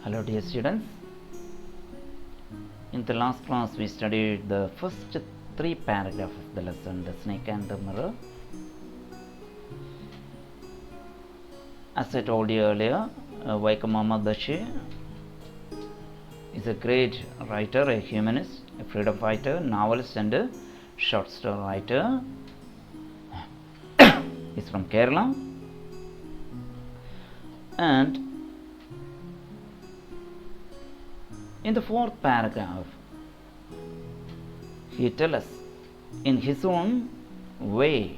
Hello dear students. In the last class we studied the first three paragraphs of the lesson, the snake and the mirror. As I told you earlier, Vaikom Muhammad Bashir is a great writer, a humanist, a freedom fighter, novelist and a short story writer. He's from Kerala, and in the fourth paragraph, he tells us in his own way,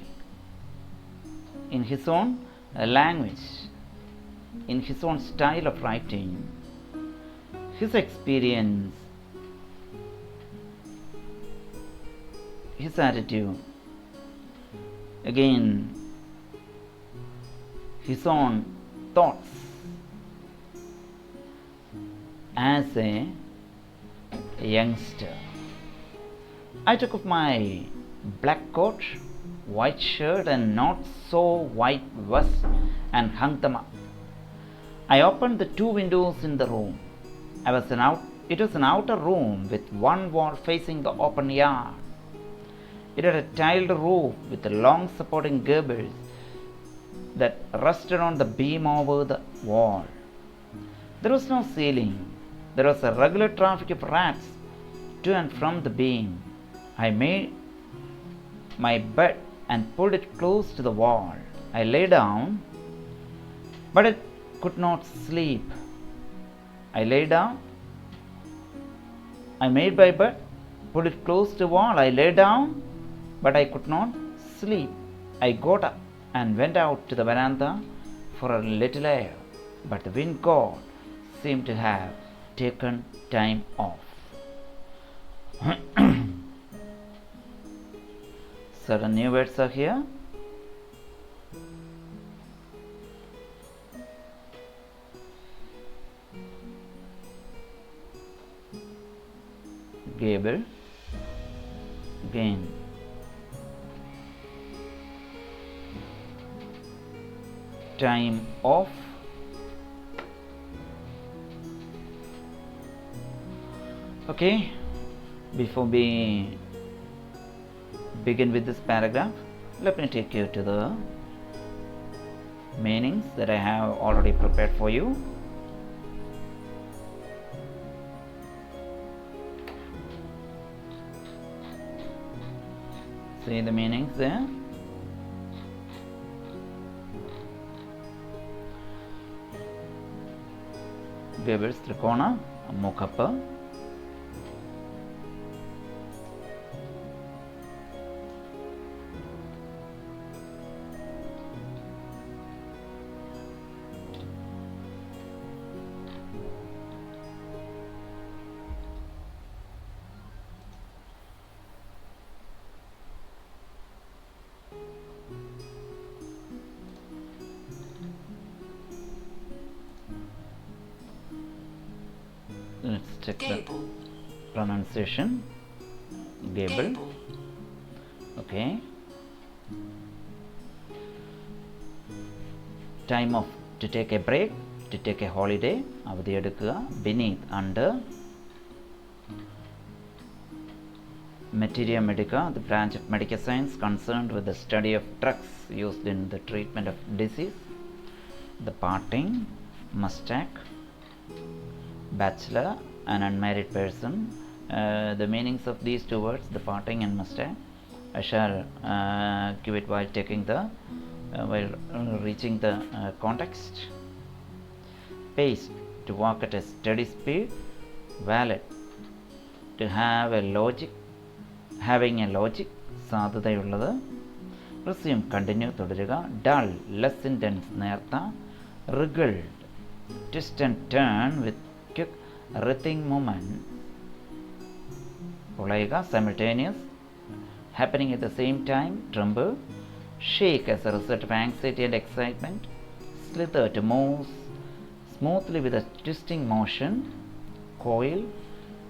in his own language, in his own style of writing, his experience, his attitude, again, his own thoughts as a youngster. I took off my black coat, white shirt and not so white vest and hung them up. I opened the two windows in the room. It was an outer room with one wall facing the open yard. It had a tiled roof with long supporting gables that rested on the beam over the wall. There was no ceiling. There was a regular traffic of rats to and from the beam. I made my bed and pulled it close to the wall. I lay down, but I could not sleep. I lay down. I made my bed, pulled it close to the wall. I lay down, but I could not sleep. I got up and went out to the veranda for a little air, but the wind god seemed to have taken time off. Certain new words are here. Gable, again, time off, okay. Before we begin with this paragraph, let me take you to the meanings that I have already prepared for you. See the meanings there. Gables Trikona, Mokappa. Let's check the pronunciation. Gable. Okay. Time off, to take a break, to take a holiday. അവധി എടുക്കുക. Beneath, under. Materia Medica, the branch of medical science concerned with the study of drugs used in the treatment of disease. The parting, mustach. Bachelor, an unmarried person. The meanings of these two words, the parting and mustach, I shall give it while reaching the context. Pace, to walk at a steady speed. Valid, to have a logic, having a logic, സാധ്യതയുള്ളത്. Resume, continue, തുടരുക. Dull, less intense, നേർത്ത. Wriggled, twist and turn with quick writhing movement. Polaiga, simultaneous, happening at the same time. Tremble, shake as a result of anxiety and excitement. Slither, to move smoothly with a twisting motion. Coil,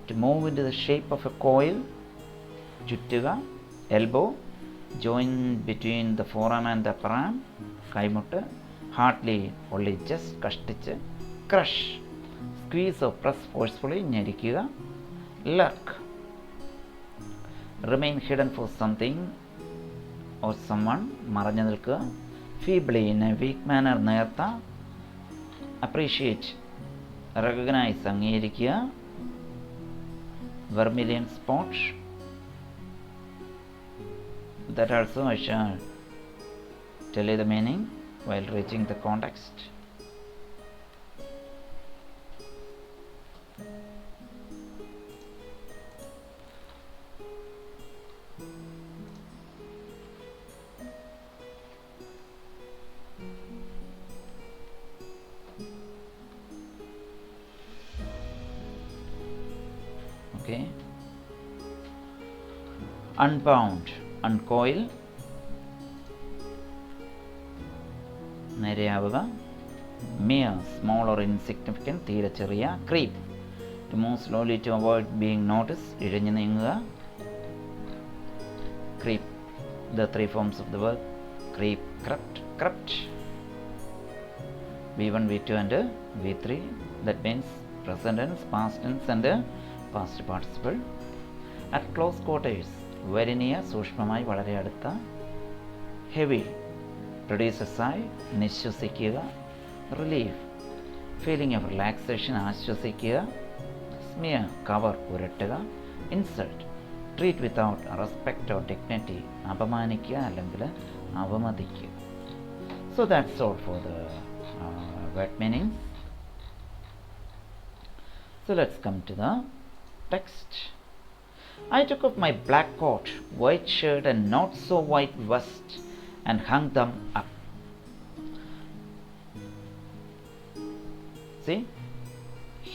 to move into the shape of a coil. Chuttuga, elbow, join between the forearm and the upper arm. Kaimutta, hardly, only just കഷ്ടിച്ച്. Crush, squeeze or press forcefully, ഞെരിക്കുക. Lurk, remain hidden for something or someone, മറഞ്ഞു നിൽക്കുക. Feebly, in a weak manner, നേർത്ത. Appreciate, recognize, അംഗീകരിക്കുക. Vermilion spot, that also I shall tell you the meaning while reaching the context. Okay. Unbound, uncoil, നേരെയാവുക. Mere, small or insignificant, തീരെ ചെറിയ. Creep, to move slowly to avoid being noticed, ഇഴഞ്ഞു നീങ്ങുക. Creep, the three forms of the verb creep, crept, crept. V1, V2 and V3, that means present tense, past tense and past participle. At close quarters, very near, സൂക്ഷ്മമായി, വളരെ അടുത്ത. Heavy, produces sigh, നിശ്വസിക്കുക. Relief, feeling of relaxation, ആശ്വസിക്കുക. Smear, cover, പുരട്ടുക. Insult, treat without respect or dignity, അപമാനിക്കുക അല്ലെങ്കിൽ അവമതിക്കുക. So that's all for the word meanings. So let's come to the text. I took off my black coat, white shirt and not so white vest and hung them up. See,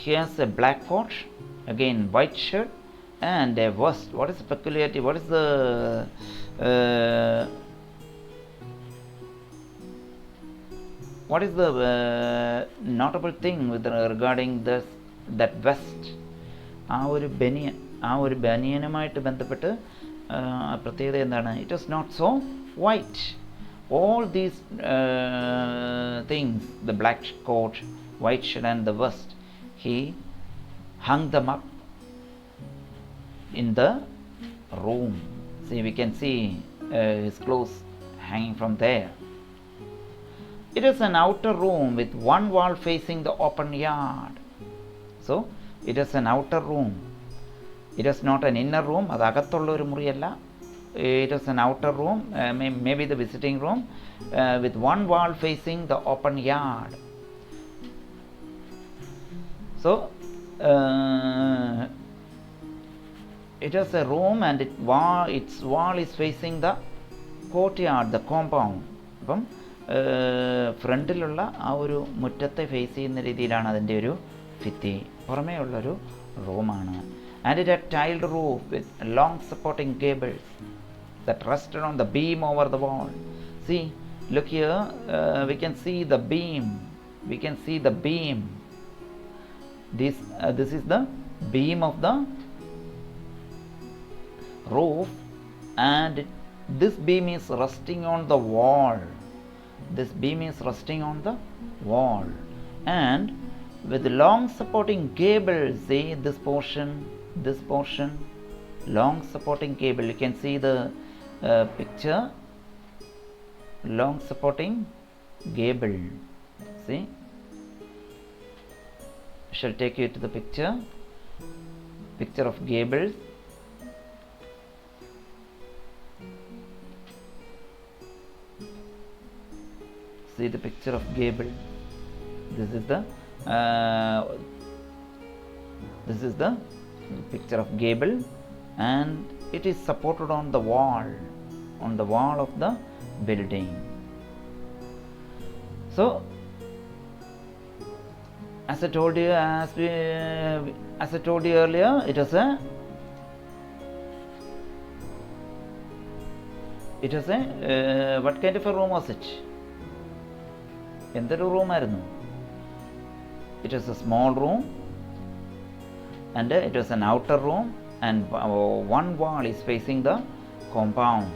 here's a black coat, again white shirt and a vest. What is the peculiarity? What is the notable thing with regarding that vest? ആ ഒരു ബനിയനുമായിട്ട് ബന്ധപ്പെട്ട് പ്രത്യേകത എന്താണ്? It was not so white. All these things, the black coat, white shirt and the vest, he hung them up in the room. See, we can see his clothes hanging from there. It is an outer room with one wall facing the open yard. So, it is an outer room. It is not an inner room. അത് അകത്തുള്ള ഒരു മുറിയല്ല. It is an outer room, maybe the visiting room, with one wall facing the open yard. So, it is a room and its wall is facing the courtyard, the compound. അപ്പം ഫ്രണ്ടിലുള്ള ആ ഒരു മുറ്റത്തെ face ചെയ്യുന്ന രീതിയിലാണ് അതിൻ്റെ ഒരു ഭിത്തി. പുറമേ ഉള്ളൊരു റൂമാണ്. And it had tiled roof with long supporting gables that rested on the beam over the wall. See, look here, we can see the beam. We can see the beam. This is the beam of the roof, and this beam is resting on the wall. This beam is resting on the wall, and with long supporting gables. See this portion, long supporting cable. You can see the picture, long supporting gable. See, I shall take you to the picture of gables. See the picture of gable. This is the picture of gable, and it is supported on the wall of the building. So, as I told you earlier, it is a what kind of a room was it? എന്തൊരു റൂമായിരുന്നു? It was a small room, and it was an outer room, and one wall is facing the compound,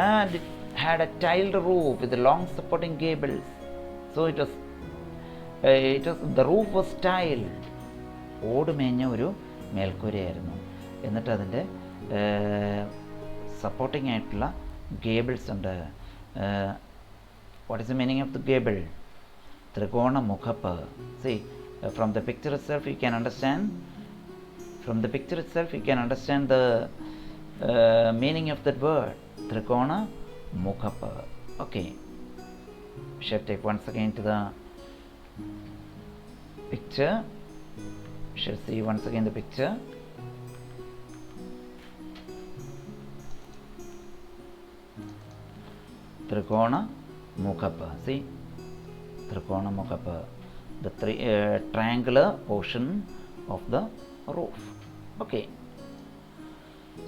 and it had a tiled roof with long supporting gables. So it was the roof was tiled. ഓട് മേഞ്ഞ ഒരു മേൽക്കൂരയായിരുന്നു. എന്നിട്ട് അതിൻ്റെ supporting ആയിട്ടുള്ള Gables ഉണ്ട്. What is the meaning of the gable? ത്രികോണ മുഖപ്പ്. See, from the picture itself you can understand the meaning of that word, ത്രികോണ മുഖപ്പ്. Okay, we shall take once again to the picture. We shall see once again the picture. Trikona Mukapa. See, Trikona Mukapa, the triangular portion of the roof. Okay,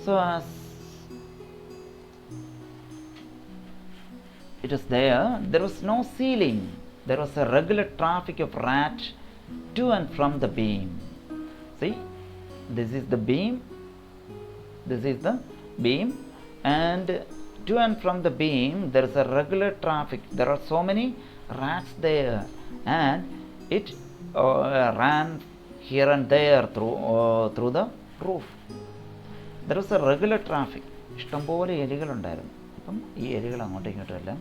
so as it is there was no ceiling. There was a regular traffic of rats to and from the beam. See, this is the beam, and to and from the beam there is a regular traffic. There are so many rats there, and it ran here and there through the roof. There was a regular traffic. ഇഷ്ടംപോലെ എലികളുണ്ടായിരുന്നു. അപ്പം ഈ എലികൾ അങ്ങോട്ടും ഇങ്ങോട്ടും എല്ലാം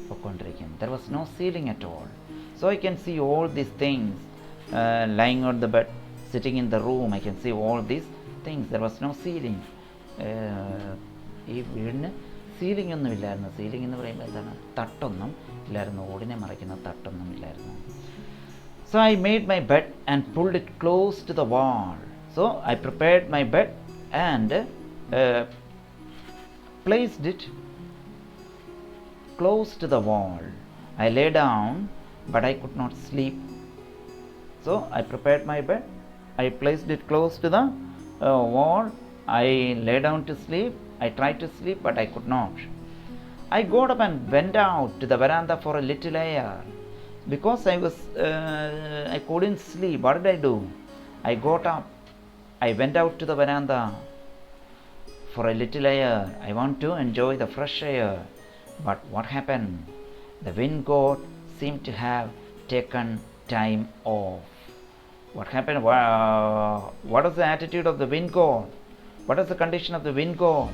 പൊയ്ക്കൊണ്ടിരിക്കും. There was no ceiling at all. So I can see all these things lying on the bed, sitting in the room. I can see all these things. There was no ceiling. ഈ വീടിന് ceiling ഒന്നും ഇല്ലായിരുന്നു. Ceiling എന്ന് പറയുമ്പോൾ എന്താണ്? തട്ടൊന്നും ഇല്ലായിരുന്നു. ഓടിനെ മറയ്ക്കുന്ന തട്ടൊന്നും ഇല്ലായിരുന്നു. So I made my bed and pulled it close to the wall. So I prepared my bed and placed it close to the wall. I lay down, but I could not sleep. So I prepared my bed. I placed it close to the wall. I lay down to sleep. I tried to sleep, but I could not. I got up and went out to the veranda for a little air. Because I couldn't sleep, what did I do? I got up. I went out to the veranda for a little air. I want to enjoy the fresh air. But what happened? The wind god seemed to have taken time off. What happened? What was the attitude of the wind god? What was the condition of the wind god?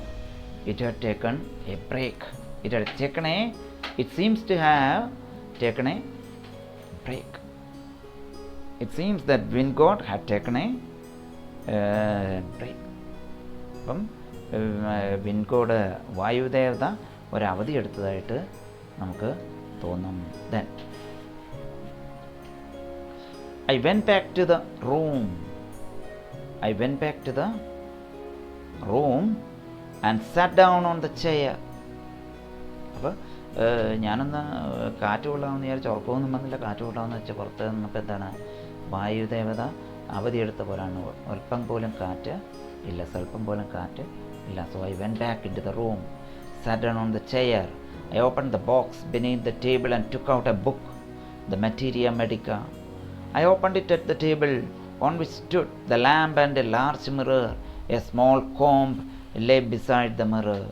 It had taken a break. It seems to have taken a break. It seems that wind god had taken a break. അപ്പം wind god വായുദേവത ഒരവധി എടുത്തതായിട്ട് നമുക്ക് തോന്നും. Then I went back to the room. And sat down on the chair. അപ്പോൾ ഞാനൊന്ന് കാറ്റ് കൊള്ളാമെന്ന് വിചാരിച്ച് ഉറക്കമൊന്നും വന്നില്ല. കാറ്റ് കൊള്ളാമെന്ന് വെച്ചാൽ പുറത്ത് നിന്നപ്പോൾ എന്താണ്? വായുദേവത അവധിയെടുത്ത പോലാണ്. അല്പം പോലും കാറ്റ് ഇല്ല, സ്വല്പം പോലും കാറ്റ് ഇല്ല. So I went back into the room, sat down on the chair. I opened the box beneath the table and took out a book, the Materia Medica. I opened it at the table on which stood the lamp and a large mirror. A small comb lay beside the mirror.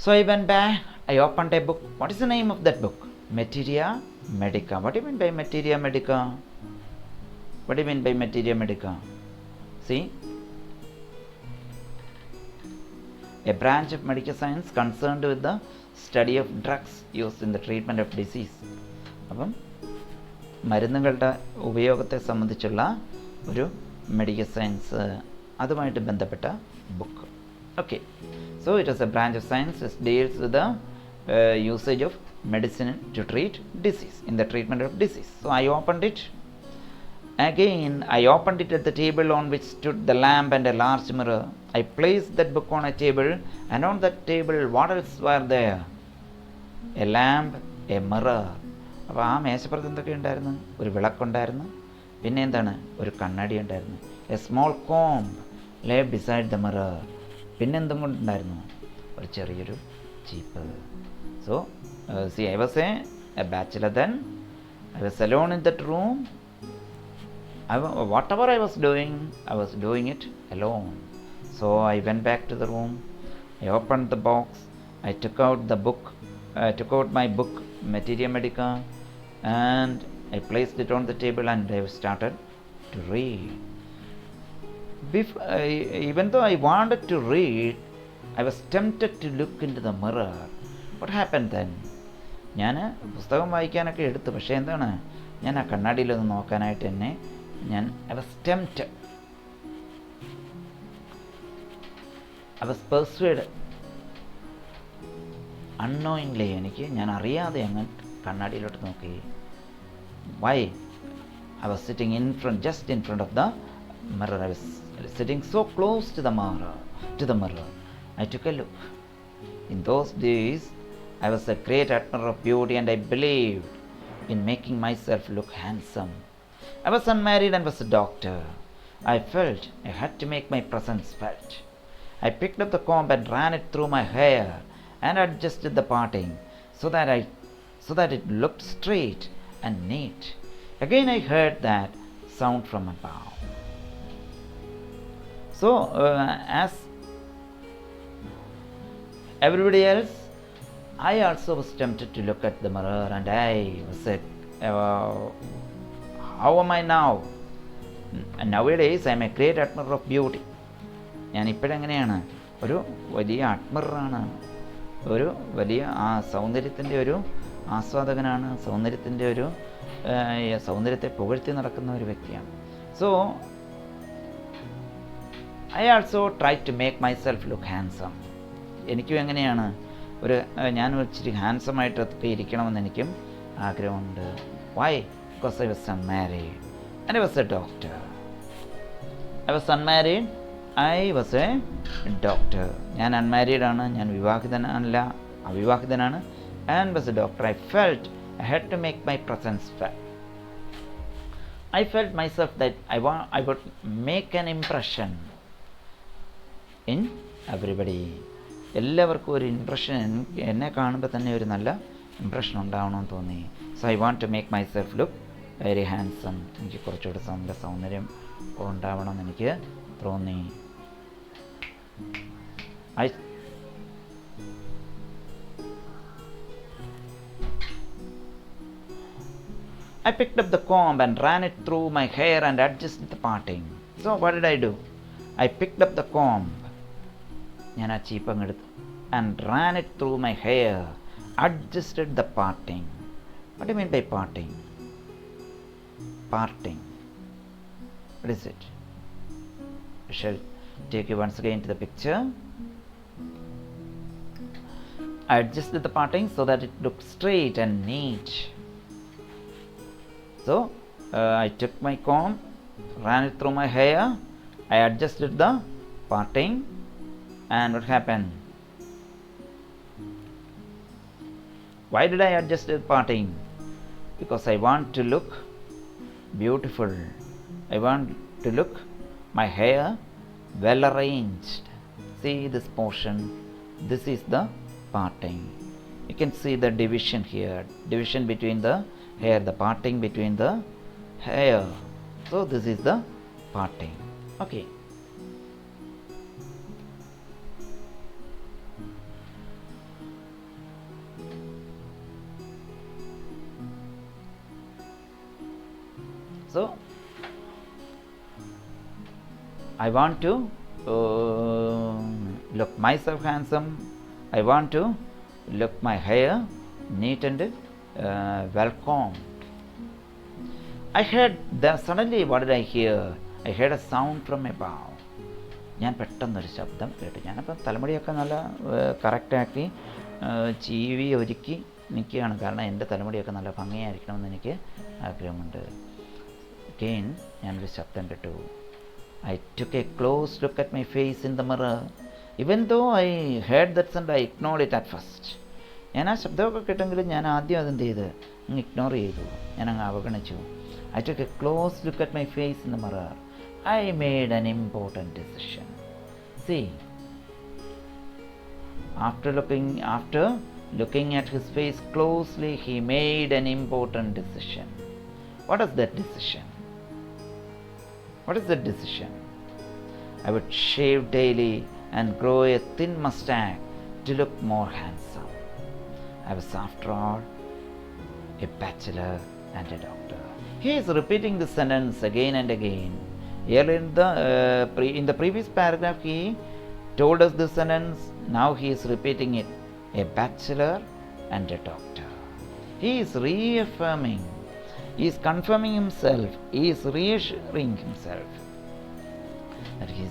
So I went back. I opened a book. What is the name of that book? Materia Medica. What do you mean by Materia Medica? See, a branch of medical science concerned with the study of drugs used in the treatment of disease. അപ്പം മരുന്നുകളുടെ ഉപയോഗത്തെ സംബന്ധിച്ചുള്ള ഒരു medical science, അതുമായിട്ട് ബന്ധപ്പെട്ട book. Okay, so it is A branch of science which deals with the usage of medicine to treat disease, in the treatment of disease. So I opened it. Again, I opened it at the table on which stood the lamp and a large mirror. I placed that book on a table, and on that table, what else were there? A lamp, a mirror. അപ്പോൾ ആ മേശപ്പുറത്ത് എന്തൊക്കെ ഉണ്ടായിരുന്നു? ഒരു വിളക്കുണ്ടായിരുന്നു, പിന്നെ എന്താണ്? ഒരു കണ്ണാടി ഉണ്ടായിരുന്നു. A small comb lay beside the mirror. പിന്നെന്തും കൊണ്ടുണ്ടായിരുന്നു? ഒരു ചെറിയൊരു ചീപ്പ്. So see, I was a bachelor then. I was alone in that room. Whatever I was doing it alone. So I went back to the room. I opened the box. I took out my book, Materia Medica, and I placed it on the table and I started to read. Even though I wanted to read, I was tempted to look into the mirror. What happened then? ഞാൻ പുസ്തകം വായിക്കാനൊക്കെ എടുത്തു, പക്ഷേ എന്താണ്, ഞാൻ ആ കണ്ണാടിയിലൊന്ന് നോക്കാനായിട്ട് തന്നെ I was tempted. I was persuaded. Unknowingly ഞാൻ അറിയാതെ അങ്ങ് കണ്ണാടിയിലോട്ട് നോക്കി. Why? I was sitting just in front of the mirror. I was sitting so close to the mirror. I took a look. In those days, I was a great admirer of beauty and I believed in making myself look handsome. I was unmarried and was a doctor. I felt I had to make my presence felt. I picked up the comb and ran it through my hair and adjusted the parting so that it looked straight and neat. Again I heard that sound from above. So, as everybody else, I also was tempted to look at the mirror and I said, how am I now? And nowadays I am a great admirer of beauty. ഞാൻ ഇപ്പോഴെങ്ങനെയാണ്, ഒരു വലിയ അഡ്മറാണ്, ഒരു വലിയ സൗന്ദര്യത്തിൻ്റെ ഒരു ആസ്വാദകനാണ്, സൗന്ദര്യത്തെ പുകഴ്ത്തി നടക്കുന്ന ഒരു വ്യക്തിയാണ്. So I also try to make myself look handsome. എനിക്കും എങ്ങനെയാണ്, ഞാൻ ഇച്ചിരി ഹാൻസമായിട്ടൊക്കെ ഇരിക്കണമെന്ന് എനിക്കും ആഗ്രഹമുണ്ട്. Why? Because I was unmarried and I was a doctor. I was unmarried, I was a doctor. ഞാൻ അൺമാരീഡാണ്, ഞാൻ അവിവാഹിതനാണ്. And was a doctor. I felt I had to make my presence felt. I felt myself that I would make an impression in everybody. എല്ലാവർക്കും ഒരു impression, എന്നെ കാണുമ്പോൾ തന്നെ ഒരു നല്ല ഇംപ്രഷൻ ഉണ്ടാവണമെന്ന് തോന്നി. So I want to make myself look very handsome. എനിക്ക് കുറച്ചുകൂടെ നല്ല സൗന്ദര്യം ഉണ്ടാവണമെന്ന് എനിക്ക് തോന്നി. I picked up the comb and ran it through my hair and adjusted the parting. So what did I do? I picked up the comb, ഞാൻ ആ ചീപ്പങ്ങ് എടുത്തു, and ran it through my hair, adjusted the parting. What do you mean by parting? Parting. What is it? I shall take you once again to the picture. I adjusted the parting so that it looked straight and neat. So I took my comb, ran it through my hair, I adjusted the parting, and what happened? Why did I adjust the parting? Because I want to look beautiful. I want to look my hair well arranged. See this portion, this is the parting. You can see the division here, division between the hair, the parting between the hair. So this is the parting. Okay. So I want to look myself handsome. I want to look my hair neat and well combed. I heard that suddenly, what did I hear? I heard a sound from above. ഞാൻ പെട്ടെന്നൊരു ശബ്ദം കേട്ടു. ഞാനപ്പം തലമുടിയൊക്കെ നല്ല കറക്റ്റാക്കി ചീവി ഒരുക്കി നിൽക്കുകയാണ്, കാരണം എൻ്റെ തലമുടിയൊക്കെ നല്ല ഭംഗിയായിരിക്കണമെന്ന് എനിക്ക് ആഗ്രഹമുണ്ട്. Again ഞാനൊരു ശബ്ദം കേട്ടു. I took a close look at my face in the mirror. Even though I heard that sound, I ignored it at first. ഞാൻ ആ ശബ്ദമൊക്കെ കേട്ടെങ്കിലും ഞാൻ ആദ്യം അതെന്ത് ചെയ്ത് അങ്ങ് ഇഗ്നോർ ചെയ്തു, ഞാനങ്ങ് അവഗണിച്ചു. I took a close look at my face in the mirror. I made an important decision. See, after looking at his face closely, he made an important decision. What is that decision? What is that decision? I would shave daily and grow a thin mustache to look more handsome. I was, after all, a bachelor and a doctor. He is repeating the sentence again and again. Earlier in the previous paragraph, he told us the sentence. Now he is repeating it. A bachelor and a doctor. He is reaffirming. He is confirming himself. He is reassuring himself. That he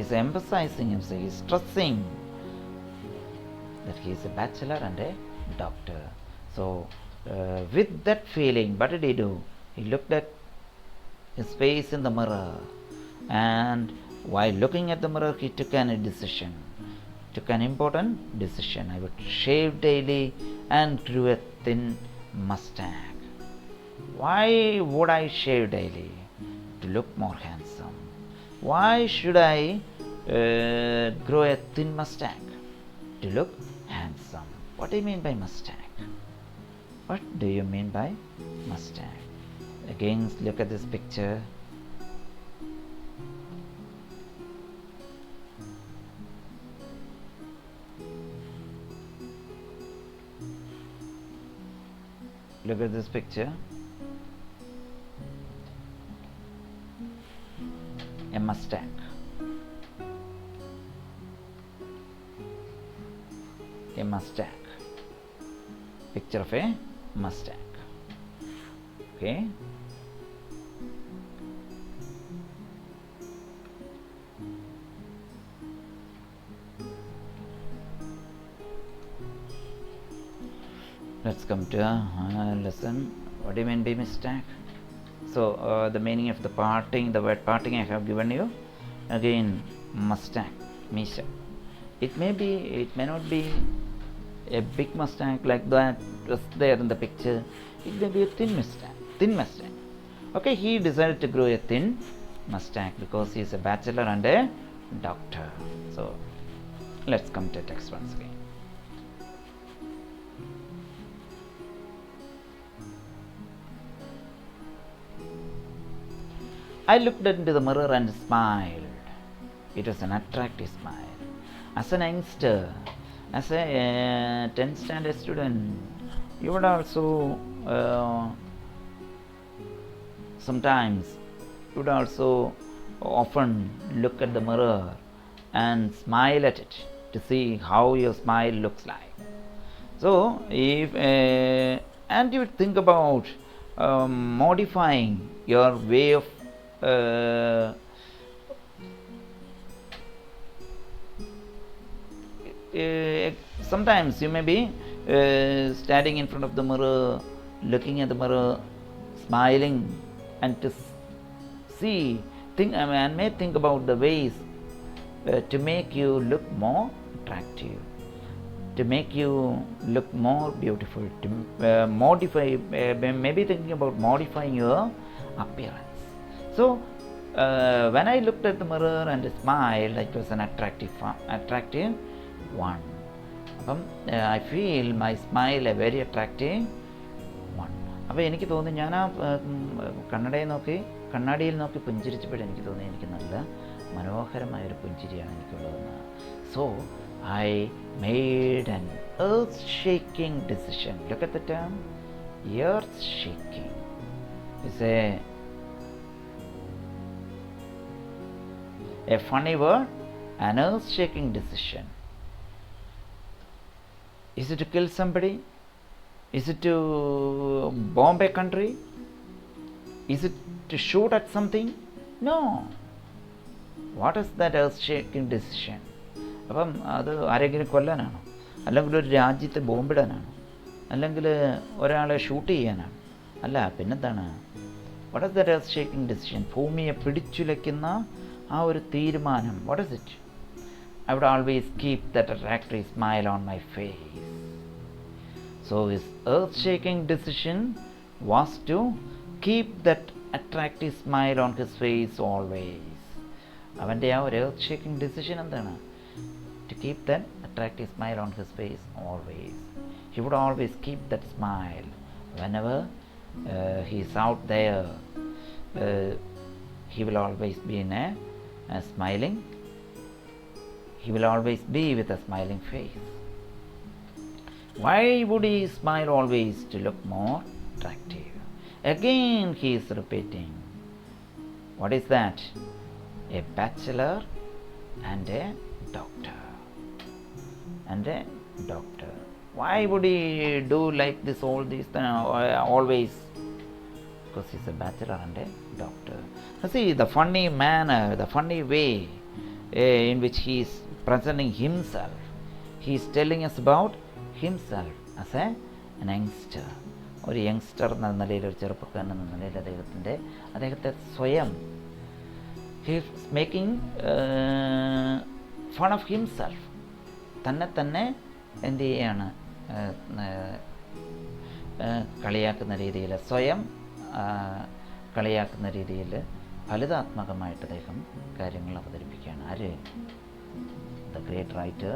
is emphasizing himself. He is stressing that he is a bachelor and a doctor. So, with that feeling, what did he do? He looked at his face in the mirror, and while looking at the mirror, he took an important decision. I would shave daily and grew a thin mustache. Why would I shave daily? To look more handsome. Why should I grow a thin mustache? To look handsome. What do you mean by mustache? What do you mean by mustache? Again, look at this picture. Look at this picture. A mustache. A mustache. Picture of a mustache. Okay. Let's come to a lesson. What do you mean by mustache? So the meaning of the parting, the word parting I have given you. Again, mustache, misha. It may not be a big mustache like that was there in the picture. It may be a thin mustache. Okay, he decided to grow a thin mustache because he is a bachelor and a doctor. So let's come to text once again. I looked into the mirror and smiled. It was an attractive smile. As an youngster, as a 10th standard student, you would also often look at the mirror and smile at it to see how your smile looks like. So, and you would think about modifying your way of sometimes you may be standing in front of the mirror, looking at the mirror, smiling, and to and may think about the ways to make you look more attractive, to make you look more beautiful, to modify, maybe thinking about modifying your appearance. So, when I looked at the mirror and smiled, it was an attractive one. I feel my smile a very attractive one. അപ്പോൾ എനിക്ക് തോന്നി ഞാൻ ആ കണ്ണാടിയിൽ നോക്കി പുഞ്ചിരിച്ചപ്പോൾ എനിക്ക് തോന്നി എനിക്ക് നല്ല മനോഹരമായൊരു പുഞ്ചിരിയാണ് എനിക്കുള്ളതെന്ന്. So, I made an earth-shaking decision. Look at the term, earth-shaking. It's a funny word, an earth-shaking decision. Is it to kill somebody? Is it to bomb a country? Is it to shoot at something? No. What is that earth-shaking decision? അപ്പം അത് ആരെങ്കിലും കൊല്ലാനാണോ, അല്ലെങ്കിൽ ഒരു രാജ്യത്തെ ബോംബിടാനാണോ, അല്ലെങ്കിൽ ഒരാളെ shoot ചെയ്യാനാണ്? അല്ല, പിന്നെന്താണ്? What is that earth-shaking decision? ഭൂമിയെ പിടിച്ചുലയ്ക്കുന്ന ആ ഒരു തീരുമാനം. What is it? I would always keep that attractive smile on my face. So his earth-shaking decision was to keep that attractive smile on his face always. അവൻ്റെ ആ ഒരു earth-shaking decision എന്താണ്? To keep that attractive smile on his face always. He would always keep that smile whenever he is out there. He will always be in a smiling. He will always be with a smiling face. Why would he smile always? To look more attractive. Again he is repeating. What is that? A bachelor and a doctor. And a doctor. Why would he do like this, all these always? Because he's a bachelor and a doctor. See the funny manner, the funny way in which he is presenting himself. He is telling us about himself as an youngster. ഒരു youngster എന്ന നിലയിൽ, ഒരു ചെറുപ്പക്കാരൻ എന്ന നിലയിൽ അദ്ദേഹത്തെ സ്വയം he is making fun of himself. തന്നെ എന്ത് ചെയ്യുകയാണ്? കളിയാക്കുന്ന രീതിയിൽ, സ്വയം കളിയാക്കുന്ന രീതിയിൽ ഫലിതാത്മകമായിട്ട് അദ്ദേഹം കാര്യങ്ങൾ അവതരിപ്പിക്കുകയാണ്. ആര്? The great writer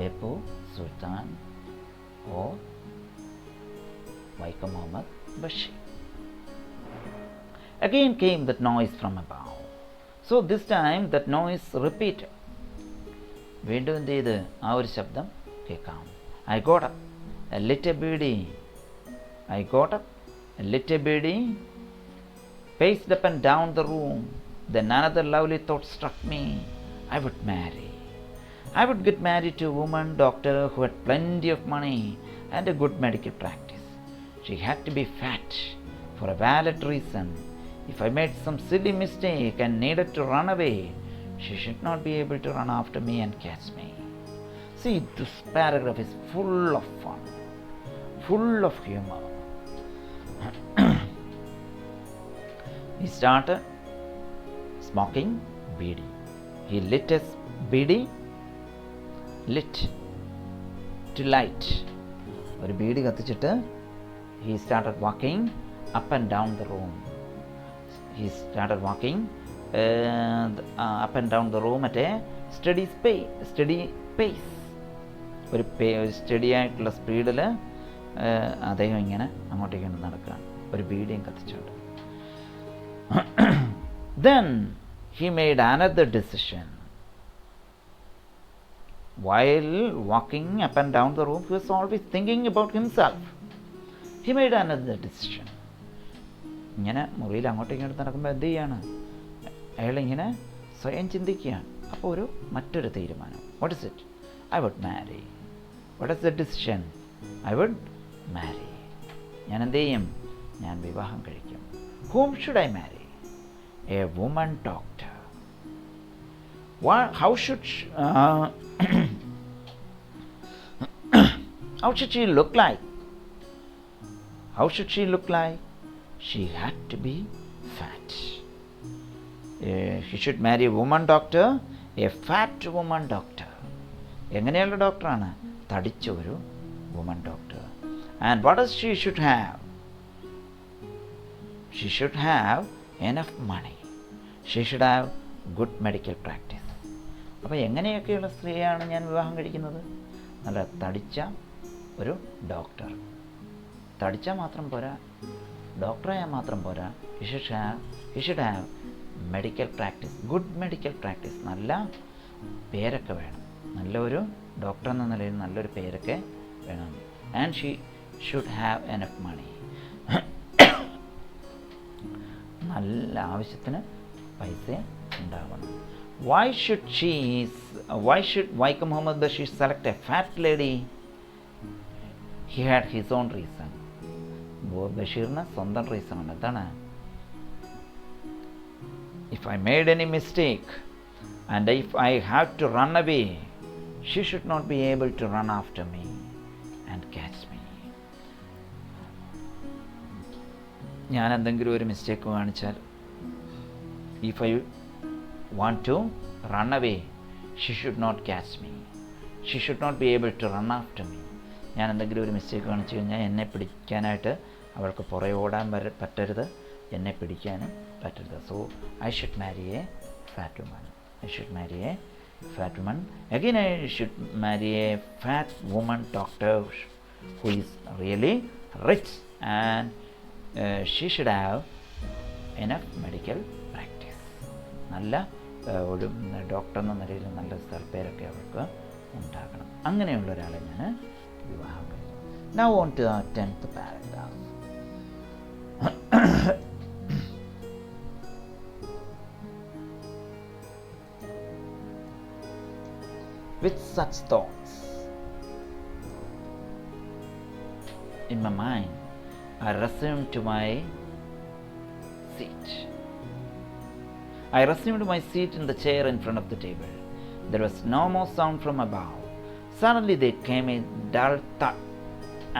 Beypore Sultan or Waikum Muhammad Bashir. Again came that noise from above. So this time that noise repeated. വീണ്ടും എന്ത് ചെയ്ത് ആ ഒരു ശബ്ദം കേൾക്കാം. I got up, a lit a beady. I got up, a lit a beady, paced up and down the room. Then another lovely thought struck me. I would marry. I would get married to a woman doctor who had plenty of money and a good medical practice. She had to be fat for a valid reason. If I made some silly mistake and needed to run away, she should not be able to run after me and catch me. See, this paragraph is full of fun, full of humor. He started smoking beedi. He lit his beedi, lit to light. ഒരു ബീഡി കത്തിച്ചിട്ട് he started walking up and down the room. He started walking up and down the room at a steady pace. ഒരു study ആയിട്ടുള്ള സ്പീഡിൽ അദ്ദേഹം ഇങ്ങനെ അങ്ങോട്ടേക്ക് നടക്കുകയാണ്, ഒരു ബീഡിയും കത്തിച്ചുകൊണ്ട്. Then he made another decision. While walking up and down the room, he was always thinking about himself. He made another decision. ഇങ്ങനെ മുറിയിൽ അങ്ങോട്ടേക്ക് നടക്കുമ്പോൾ എന്ത് ചെയ്യാണ്? അയാളിങ്ങനെ സ്വയം ചിന്തിക്കുകയാണ്. അപ്പോൾ മറ്റൊരു തീരുമാനം. What is it? I would marry. What is the decision? I would marry. ഞാൻ എന്ത് ചെയ്യും? ഞാൻ വിവാഹം കഴിക്കും. Whom should I marry? A woman doctor. How should she look like? How should she look like? She had to be fat. He should marry a woman doctor, a fat woman doctor. എങ്ങനെയുള്ള ഡോക്ടറാണ്? തടിച്ച ഒരു woman doctor. And what does she should have? She should have enough money. She should have good medical practice. അപ്പോൾ എങ്ങനെയൊക്കെയുള്ള സ്ത്രീയാണ് ഞാൻ വിവാഹം കഴിക്കുന്നത്? നല്ല തടിച്ച ഒരു ഡോക്ടർ. തടിച്ചാൽ മാത്രം പോരാ, ഡോക്ടറായാൽ മാത്രം പോരാ. he should have medical practice, good medical practice. നല്ല പേരൊക്കെ വേണം, നല്ലൊരു ഡോക്ടർ എന്ന നിലയിൽ നല്ലൊരു പേരൊക്കെ വേണം. and she should have enough money. നല്ല ആവശ്യത്തിന് പൈസ ഉണ്ടാവണം. Why should Waikum Muhammad Bashir select a fat lady? He had his own reason. ബഷീറിന് സ്വന്തം റീസൺ ഉണ്ട്. എന്താണ്? If I made any mistake and if I have to run away, she should not be able to run after me and catch me. ഞാൻ എന്തെങ്കിലും ഒരു mistake കാണിച്ചാൽ, if I want to run away, she should not catch me. She should not be able to run after me. ഞാൻ എന്തെങ്കിലും ഒരു mistake കാണിച്ചു കഴിഞ്ഞാൽ എന്നെ പിടിക്കാനായിട്ട് അവൾക്ക് പുറകെ ഓടാൻ പറ്റരുത്, എന്നെ പിടിക്കാനും പറ്റരുത്. So I should marry a fat woman. I should marry a fat woman. Again, I should marry a fat woman doctor who is really rich, and she should have enough medical practice. നല്ല ഒരു doctor എന്ന നിലയിൽ നല്ല സ്ഥലപ്പേരൊക്കെ അവർക്ക് ഉണ്ടാകണം. അങ്ങനെയുള്ള ഒരാളെ ഞാൻ വിവാഹം കഴിക്കും. Now on to our 10th paragraph. with such thoughts in my mind, I resumed to my seat. I resumed my seat in the chair in front of the table. There was no more sound from above. Suddenly there came a dull thud,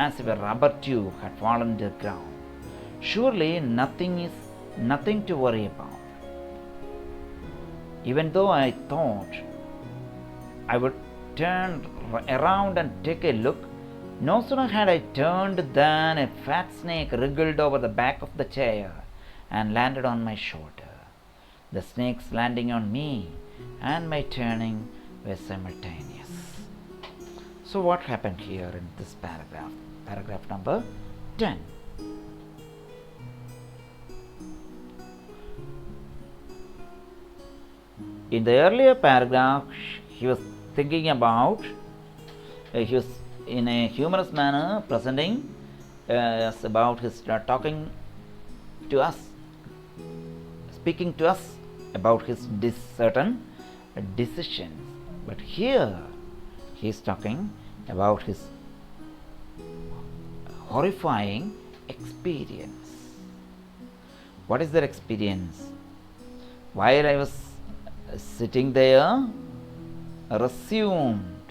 as if a rubber tube had fallen to the ground. Surely nothing to worry about. Even though I thought I would turn around and take a look, no sooner had I turned than a fat snake wriggled over the back of the chair and landed on my shoulder. The snake's landing on me and my turning were simultaneous. So what happened here in this paragraph? Paragraph number 10. In the earlier paragraph, he was thinking about, he was in a humorous manner presenting us about his talking to us, speaking to us about his certain decisions. But here he is talking about his horrifying experience. What is that experience? While I was sitting there, resumed.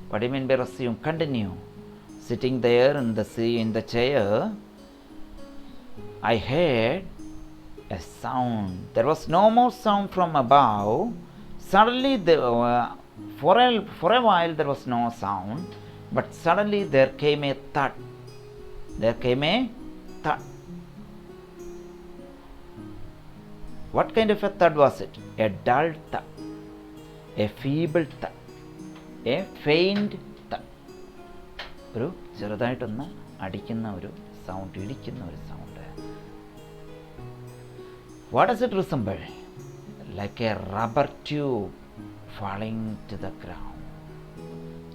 What do you mean by resume? Continue. Sitting there in the chair, I heard a sound. There was no more sound from above. Suddenly, for a while there was no sound, but suddenly there came a thud. There came a thud. What kind of a thud was it? A dull thud, a feeble thud, a faint thud. ഒരു ചെറുതായിട്ടൊന്ന് അടിക്കുന്ന ഒരു sound, ഇടിക്കുന്ന ഒരു sound. What does it resemble? Like a rubber tube falling to the ground.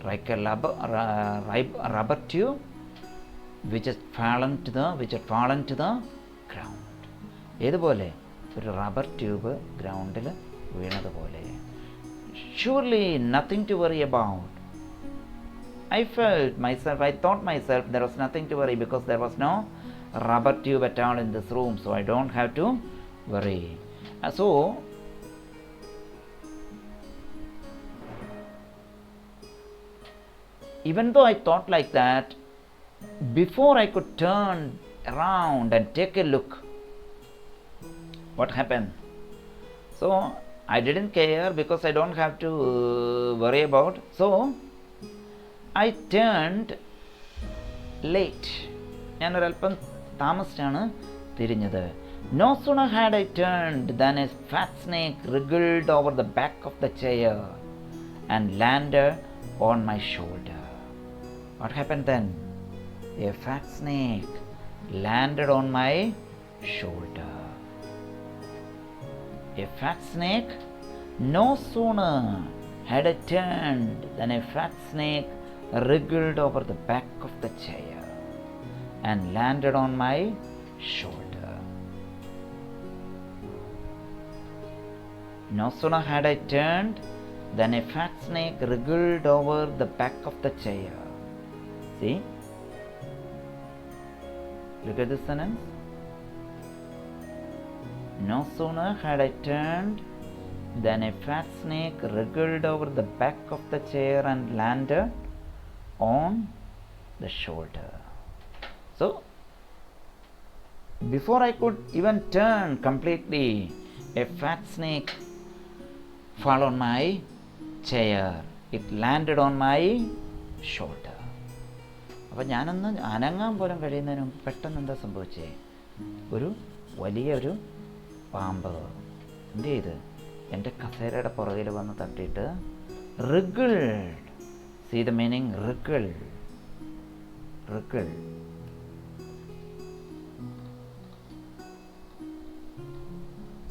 Like a rubber tube which had fallen to the ground. ഏതുപോലെ? ഒരു rubber tube ഗ്രൗണ്ടിൽ വീണതുപോലെ. Surely nothing to worry about. I thought myself there was nothing to worry because there was no rubber tube at all in this room, so I don't have to worry. So even though I thought like that, before I could turn around and take a look, what happened? So I didn't care because I don't have to worry about. So I turned late. ഞാൻ ഒരല്പം താമസിച്ചാണ് തിരിഞ്ഞത്. No sooner had I turned than a fat snake wriggled over the back of the chair and landed on my shoulder. What happened then? A fat snake landed on my shoulder. A fat snake? No sooner had I turned than a fat snake wriggled over the back of the chair and landed on my shoulder. No sooner had I turned than a fat snake wriggled over the back of the chair. See? Look at this sentence. No sooner had I turned than a fat snake wriggled over the back of the chair and landed on the shoulder. So, before I could even turn completely, a fat snake fell on my chair. It landed on my shoulder. അപ്പോൾ ഞാനൊന്ന് അനങ്ങാൻ പോലും കഴിയുന്നതിന് പെട്ടെന്ന് എന്താ സംഭവിച്ചേ? ഒരു വലിയൊരു പാമ്പ് എന്ത് ചെയ്ത് എൻ്റെ കസേരയുടെ പുറകിൽ വന്ന് തട്ടിയിട്ട് wriggled. See the meaning? wriggle.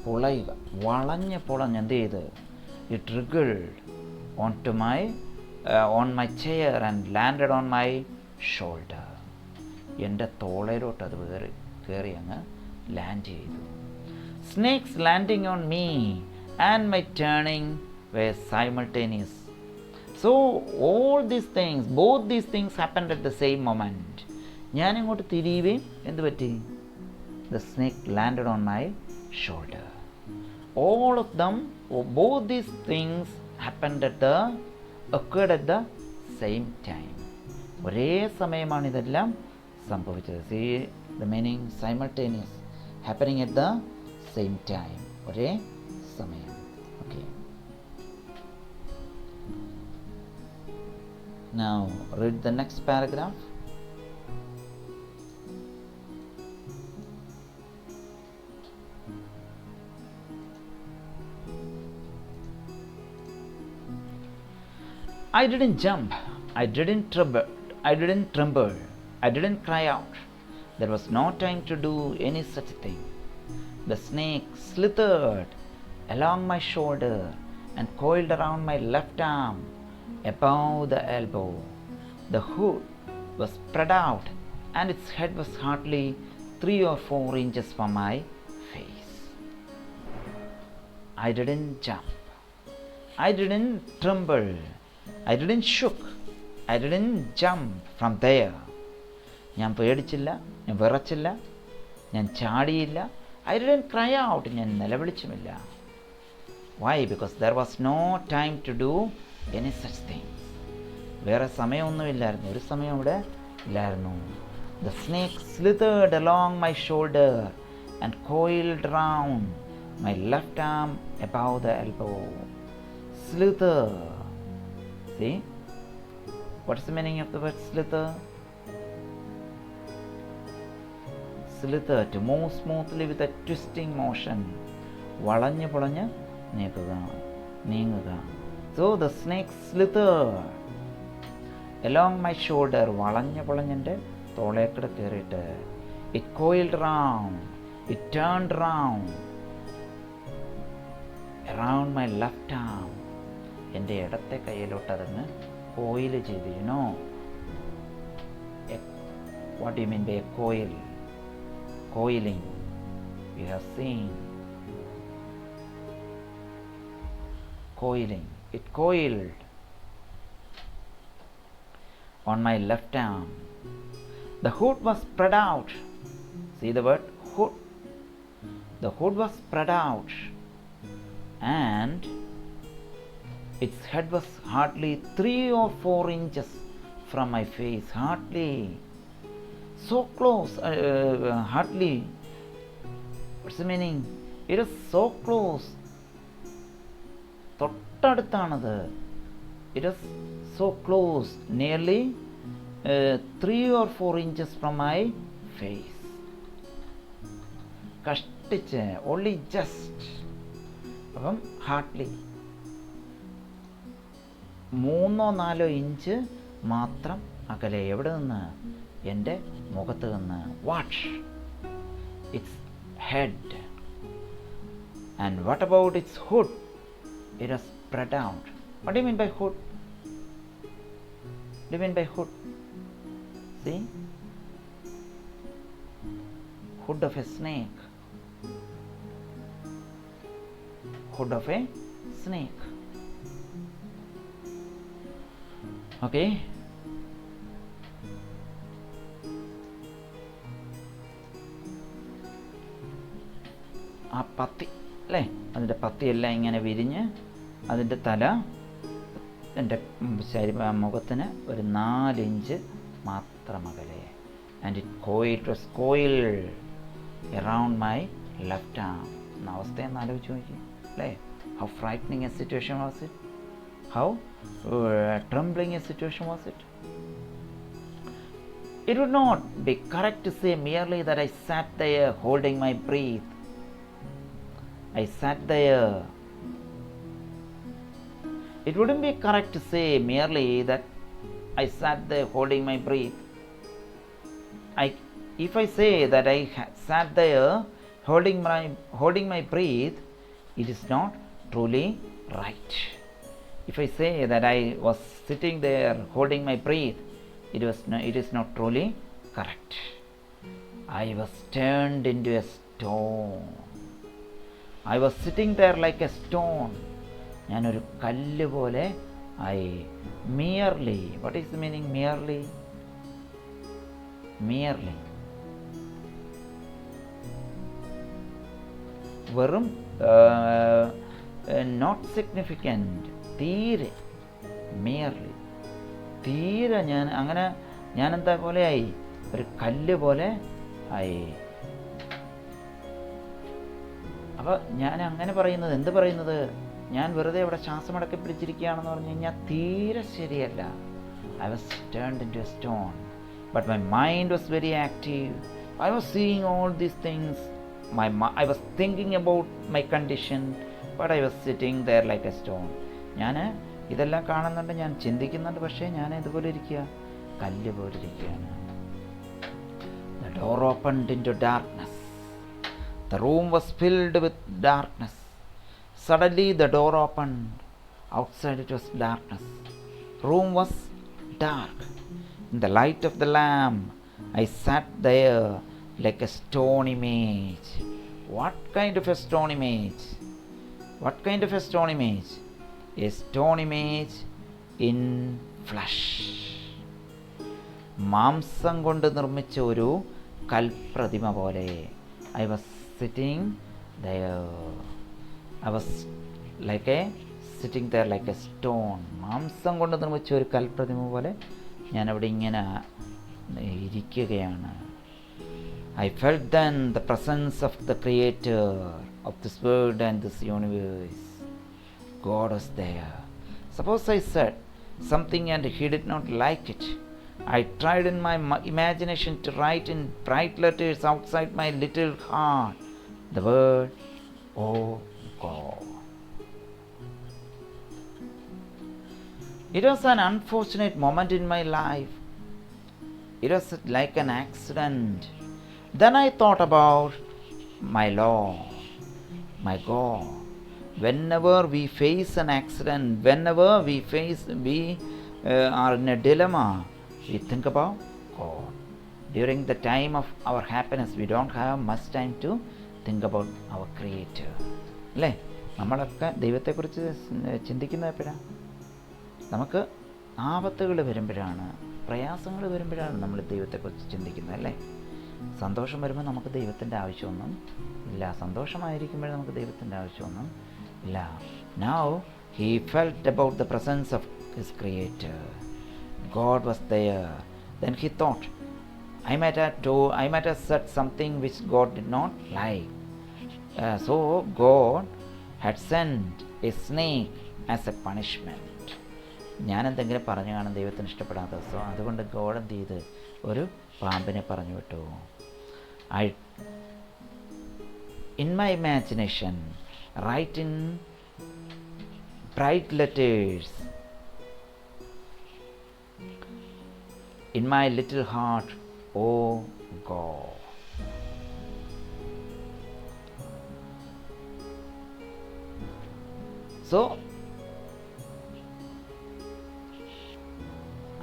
പുളയുക, വളഞ്ഞ് എന്ത് ചെയ്ത്? It wriggled on my chair and landed on my shoulder. എൻ്റെ തോളയിലോട്ട് അത് കയറി അങ്ങ് ലാൻഡ് ചെയ്തു. Snakes landing on me and my turning were simultaneous. So all these things, both these things happened at the same moment. ഞാൻ ഇങ്ങോട്ട് തിരിയുകയും എന്ത് പറ്റി? The snake landed on my shoulder. All of them, both these things happened occurred at the same time. ഒരേ സമയമാണ് ഇതെല്ലാം സംഭവിച്ചത്. See the meaning, simultaneous, happening at the same time. ഒരേ സമയം. Okay. Now read the next paragraph. I didn't jump, I didn't tremble, I didn't cry out. There was no time to do any such thing. The snake slithered along my shoulder and coiled around my left arm above the elbow. The hood was spread out and its head was hardly 3 or 4 inches from my face. I didn't jump, I didn't tremble, I didn't shook, I didn't jump from there. ഞാൻ പേടിച്ചില്ല, ഞാൻ വിറച്ചില്ല, ഞാൻ ചാടിയില്ല. I didn't cry out, ഞാൻ നിലവിളിച്ചുമില്ല. Why? Because there was no time to do any such things. വേറെ സമയമൊന്നുമില്ലായിരുന്നു, ഒരു സമയം ഇവിടെ ഇല്ലായിരുന്നു. The snake slithered along my shoulder and coiled round my left arm above the elbow. Slither. See? What's the meaning of the word slither? Slither, to move smoothly with a twisting motion. വളഞ്ഞ് പൊളഞ്ഞ് നീങ്ങുക. So the snake slithered along my shoulder. വളഞ്ഞ് പൊളഞ്ഞെൻ്റെ തോളേക്കൂടെ കയറിയിട്ട്. It coiled round, it turned round around my left arm. എൻ്റെ ഇടത്തെ കയ്യിലോട്ട് അതങ്ങ് coil ചെയ്തു. You know what do you mean by a coil? Coiling, we have seen coiling. It coiled on my left arm. The hood was spread out. See the word hood? The hood was spread out and its head was hardly 3 or 4 inches from my face. Hardly. So close. Hardly. What's the meaning? It is so close. തൊട്ടടുത്താണത്. It is so close. Nearly 3 or 4 inches from my face. കഷ്ടിച്ച്. Only just. അപ്പം hardly 3-4 inch മാത്രം അകലെ. എവിടെ നിന്ന്? എൻ്റെ മുഖത്ത് നിന്ന്. What? It's head. And what about it's hood? It has spread out. What do you mean by hood? What do you mean by hood? See? Hood of a snake. Hood of a snake. Okay? ആ പത്തി അല്ലേ, അതിൻ്റെ പത്തിയെല്ലാം ഇങ്ങനെ വിരിഞ്ഞ് അതിൻ്റെ തല എൻ്റെ മുഖത്തിന് ഒരു 4 ഇഞ്ച് മാത്രം അകലെ. And it was coiled around my left arm. എന്ന അവസ്ഥയെന്ന് ആലോചിച്ച് നോക്കി അല്ലേ. How frightening A situation was it? How trembling a situation was it? It would not be correct to say merely that I sat there holding my breath. I sat there. It wouldn't be correct to say merely that I sat there holding my breath. If I say that I sat there holding my breath, it is not truly right. If I say that I was sitting there holding my breath, it is not truly correct. I was turned into a stone. I was sitting there like a stone. ഞാനൊരു കല്ല് പോലെ Merely, what is the meaning merely? Merely, വെറും not significant, തീരെ, merely, തീരെ ഞാൻ എന്താ പോലെ ആയി, ഒരു കല്ല് പോലെ ആയി. അപ്പോൾ ഞാൻ അങ്ങനെ പറയുന്നത്, എന്ത് പറയുന്നത്, ഞാൻ വെറുതെ ഇവിടെ ശ്വാസമടക്കി പിടിച്ചിരിക്കുകയാണെന്ന് പറഞ്ഞു കഴിഞ്ഞാൽ തീരെ ശരിയല്ല. I was turned into A stone, but my mind was very active. I was seeing all these things. I was thinking about my condition, but I was sitting there like a stone. ഞാൻ ഇതെല്ലാം കാണുന്നുണ്ട്, ഞാൻ ചിന്തിക്കുന്നുണ്ട്, പക്ഷേ ഞാൻ ഇതുപോലെ ഇരിക്കുക, കല്ല് പോലെ ഇരിക്കുകയാണ്. The door opened into darkness. The room was filled with darkness. Suddenly the door opened. Outside it was darkness. Room was dark. In the light of the lamp, I sat there like a stone image. What kind of a stone image? What kind of a stone image? A stone image in flesh. മാംസം കൊണ്ട് നിർമ്മിച്ച ഒരു കൽപ്രതിമ പോലെ. I was sitting there. I was sitting there like a stone. മാംസം കൊണ്ട് നിർമ്മിച്ച ഒരു കൽപ്രതിമ പോലെ ഞാൻ അവിടെ ഇങ്ങനെ ഇരിക്കുകയാണ്. I felt then the presence of the creator of this world and this universe. God was there. Suppose I said something and he did not like it. I tried in my imagination to write in bright letters outside my little heart the word, "Oh God." It was an unfortunate moment in my life. It was like an accident. Then I thought about my Lord, my God. Whenever we face an accident, whenever we are in a dilemma, we think about God. During the time of our happiness, we don't have much time to think about our Creator. അല്ലേ? നമ്മളൊക്കെ ദൈവത്തെക്കുറിച്ച് ചിന്തിക്കുന്നത് എപ്പോഴാണ്? നമുക്ക് ആപത്തുകൾ വരുമ്പോഴാണ്, പ്രയാസങ്ങൾ വരുമ്പോഴാണ് നമ്മൾ ദൈവത്തെക്കുറിച്ച് ചിന്തിക്കുന്നത്, അല്ലേ? സന്തോഷം വരുമ്പോൾ നമുക്ക് ദൈവത്തിൻ്റെ ആവശ്യമൊന്നും ഇല്ല, സന്തോഷമായിരിക്കുമ്പോൾ നമുക്ക് ദൈവത്തിൻ്റെ ആവശ്യമൊന്നും ഇല്ല. Now he felt about the presence of his creator. God was there. Then he thought, I might have said something which God did not like. So God had sent a snake as a punishment. ഞാൻ എന്തെങ്കിലും പറഞ്ഞു കാണും ദൈവത്തിന് ഇഷ്ടപ്പെടാത്ത, so അതുകൊണ്ട് God എന്ത് ചെയ്ത് ഒരു പാമ്പിനെ പറഞ്ഞു വിട്ടു. In my imagination, write in bright letters in my little heart, "Oh God." So,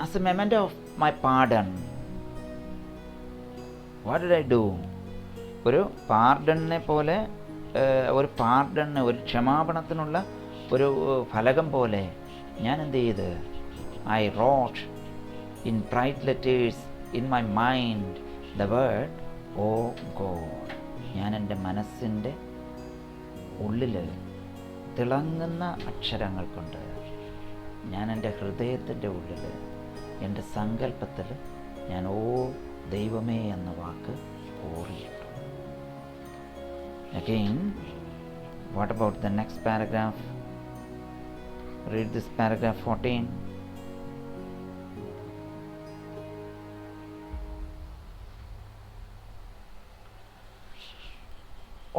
as a memento of my pardon, what did I do? ഒരു പാർഡണിനെ പോലെ, ഒരു ക്ഷമാപണത്തിനുള്ള ഒരു ഫലകം പോലെ ഞാൻ എന്ത് ചെയ്ത്, I wrote in bright letters in my mind the word, "Oh God." ഞാൻ എൻ്റെ മനസ്സിൻ്റെ ഉള്ളിൽ തിളങ്ങുന്ന അക്ഷരങ്ങൾ കൊണ്ട്, ഞാൻ എൻ്റെ ഹൃദയത്തിൻ്റെ ഉള്ളിൽ, എൻ്റെ സങ്കല്പത്തിൽ ഞാൻ "ഓ ദൈവമേ" എന്ന വാക്ക് ഓറിയിട്ടു. Again, what about the next paragraph? Read this paragraph 14.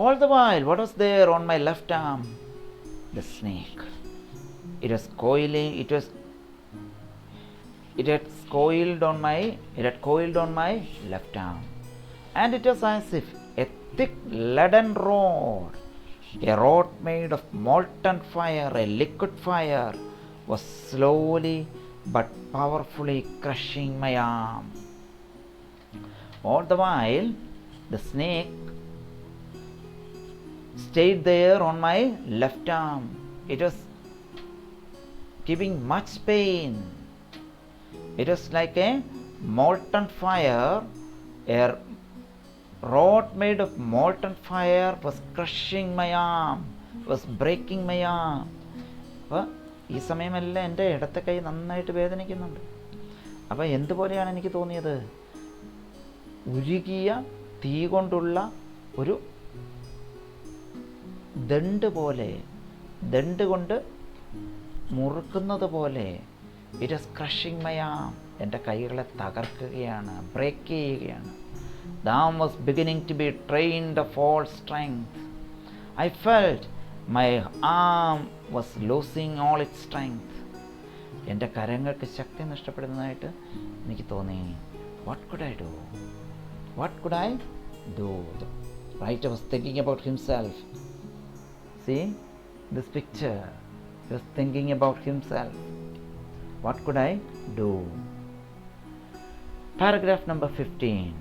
All the while, what was there on my left arm? The snake. It had coiled on my left arm, and it was as if a thick leaden rod, a rod made of molten fire, a liquid fire, was slowly but powerfully crushing my arm. All the while, the snake stayed there on my left arm. It was giving much pain. It was like a molten fire. A rod made of molten fire was crushing my arm, was breaking my arm. അപ്പോൾ ഈ സമയമെല്ലാം എൻ്റെ ഇടത്തെ കൈ നന്നായിട്ട് വേദനിക്കുന്നുണ്ട്. അപ്പോൾ എന്തുപോലെയാണ് എനിക്ക് തോന്നിയത്? ഉരുകിയ തീ കൊണ്ടുള്ള ഒരു ദണ്ട് കൊണ്ട് മുറുക്കുന്നത് പോലെ. ഇറ്റ് ഈസ് ക്രഷിങ് മൈ ആം. എൻ്റെ കൈകളെ തകർക്കുകയാണ്, ബ്രേക്ക് ചെയ്യുകയാണ്. The arm was beginning to be drained of all strength. I felt my arm was losing all its strength. എൻ്റെ കരങ്ങൾക്ക് ശക്തി നഷ്ടപ്പെടുന്നതായിട്ട് എനിക്ക് തോന്നി. What could I do? What could I do? The writer was thinking about himself. See this picture. He was thinking about himself. What could I do? Paragraph number 15.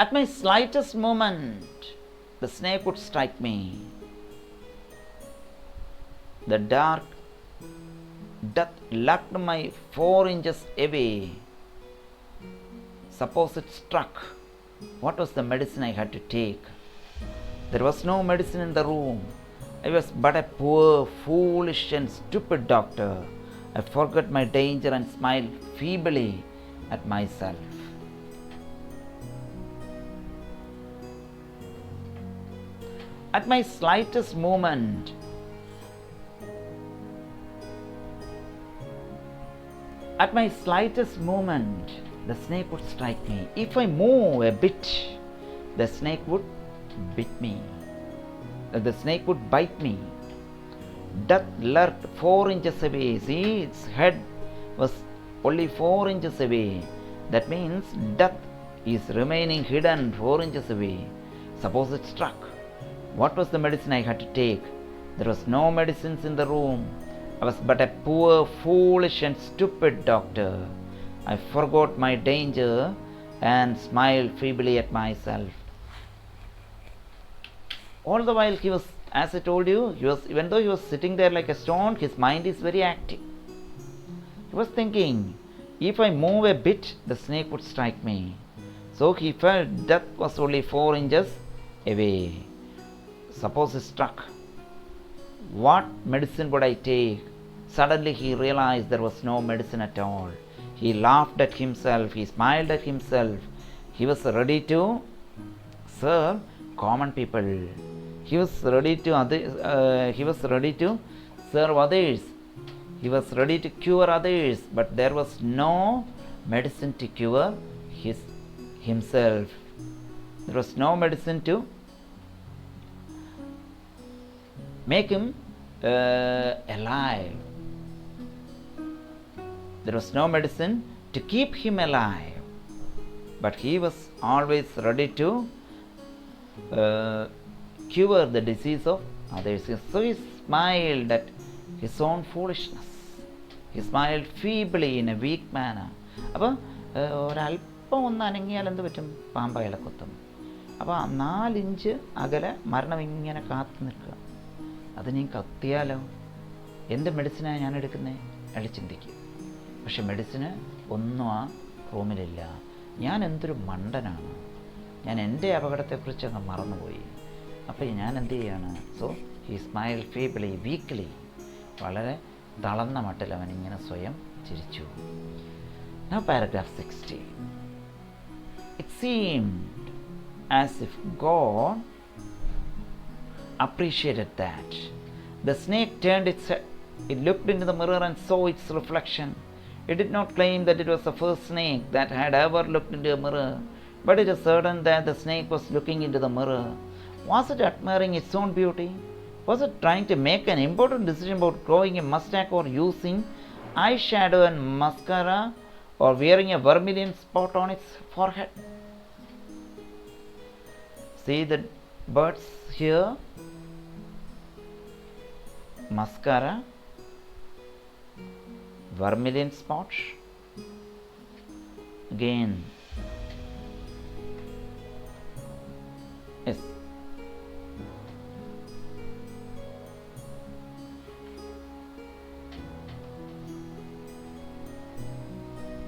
At my slightest movement, the snake would strike me. The dark death lurked my 4 inches away. Suppose it struck, what was the medicine I had to take? There was no medicine in the room. I was but a poor, foolish and stupid doctor. I forgot my danger and smiled feebly at myself. At my slightest movement, the snake would strike me. If I move a bit, the snake would bite me. Death lurked 4 inches away. See, its head was only 4 inches away. That means death is remaining hidden 4 inches away. Suppose it struck. What was the medicine I had to take? There was no medicines in the room. I was but a poor, foolish and stupid doctor. I forgot my danger and smiled feebly at myself. All the while he was, as I told you, even though he was sitting there like a stone, his mind is very active. He was thinking, if I move a bit, the snake would strike me. So he felt death was only 4 inches away. Suppose it struck. What medicine would I take? Suddenly he realized there was no medicine at all. He laughed at himself. He smiled at himself. He was ready to serve common people. He was ready to serve others. He was ready to cure others. But there was no medicine to cure himself. There was no medicine to make him alive. There was no medicine to keep him alive. But he was always ready to cure the disease of others. So he smiled at his own foolishness. He smiled feebly in a weak manner. അപ്പോൾ ഒരല്പം ഒന്ന് അനങ്ങിയാൽ എന്ത് പറ്റും? പാമ്പ് അയാളെ കൊത്തും. അപ്പോൾ 4 inch അകലെ മരണം ഇങ്ങനെ കാത്തു നിൽക്കുക. അത് നീ കത്തിയാലോ? എന്ത് മെഡിസിനാണ് ഞാൻ എടുക്കുന്നത്? അയാൾ ചിന്തിക്കുക. പക്ഷെ മെഡിസിന് ഒന്നും ആ റൂമിലില്ല. ഞാൻ എന്തൊരു മണ്ടനാണ്, ഞാൻ എൻ്റെ അപകടത്തെക്കുറിച്ച് അങ്ങ് മറന്നുപോയി. അപ്പോൾ ഞാൻ എന്ത് ചെയ്യാണ്? സോ ഹി സ്മൈൽ ഫീബിളി, വീക്ക്ലി, വളരെ തളർന്ന മട്ടിൽ അവൻ ഇങ്ങനെ സ്വയം ചിരിച്ചു. Now paragraph 60. It seemed as if God appreciated that. The snake turned its head. It looked into the mirror and saw its reflection. It did not claim that it was the first snake that had ever looked into a mirror, but it is certain that the snake was looking into the mirror. Was it admiring its own beauty? Was it trying to make an important decision about growing a mustache or using eyeshadow and mascara or wearing a vermilion spot on its forehead? See the birds here. Mascara, vermilion spot, again. Yes.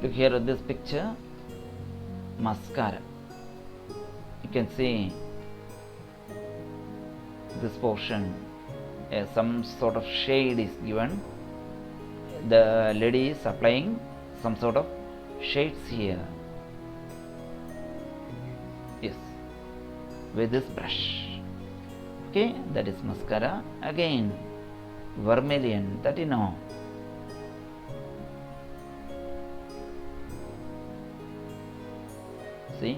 Look here at this picture. Mascara. You can see this portion. Some sort of shade is given. The lady is applying some sort of shades here. Yes, with this brush. Okay, that is mascara. Again, vermilion, that you know. See?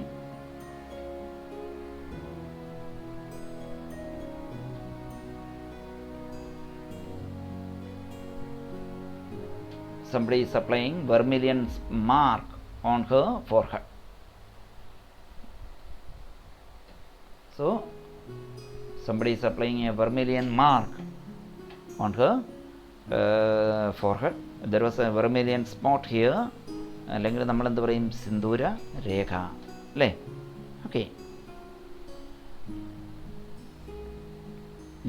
Somebody is applying vermilion mark on her forehead. So, somebody is applying a vermilion mark on her forehead. There was a vermilion spot here. അല്ലെങ്കിൽ നമ്മൾ എന്ത് പറയും, സിന്ദൂര രേഖ അല്ലേ? Okay,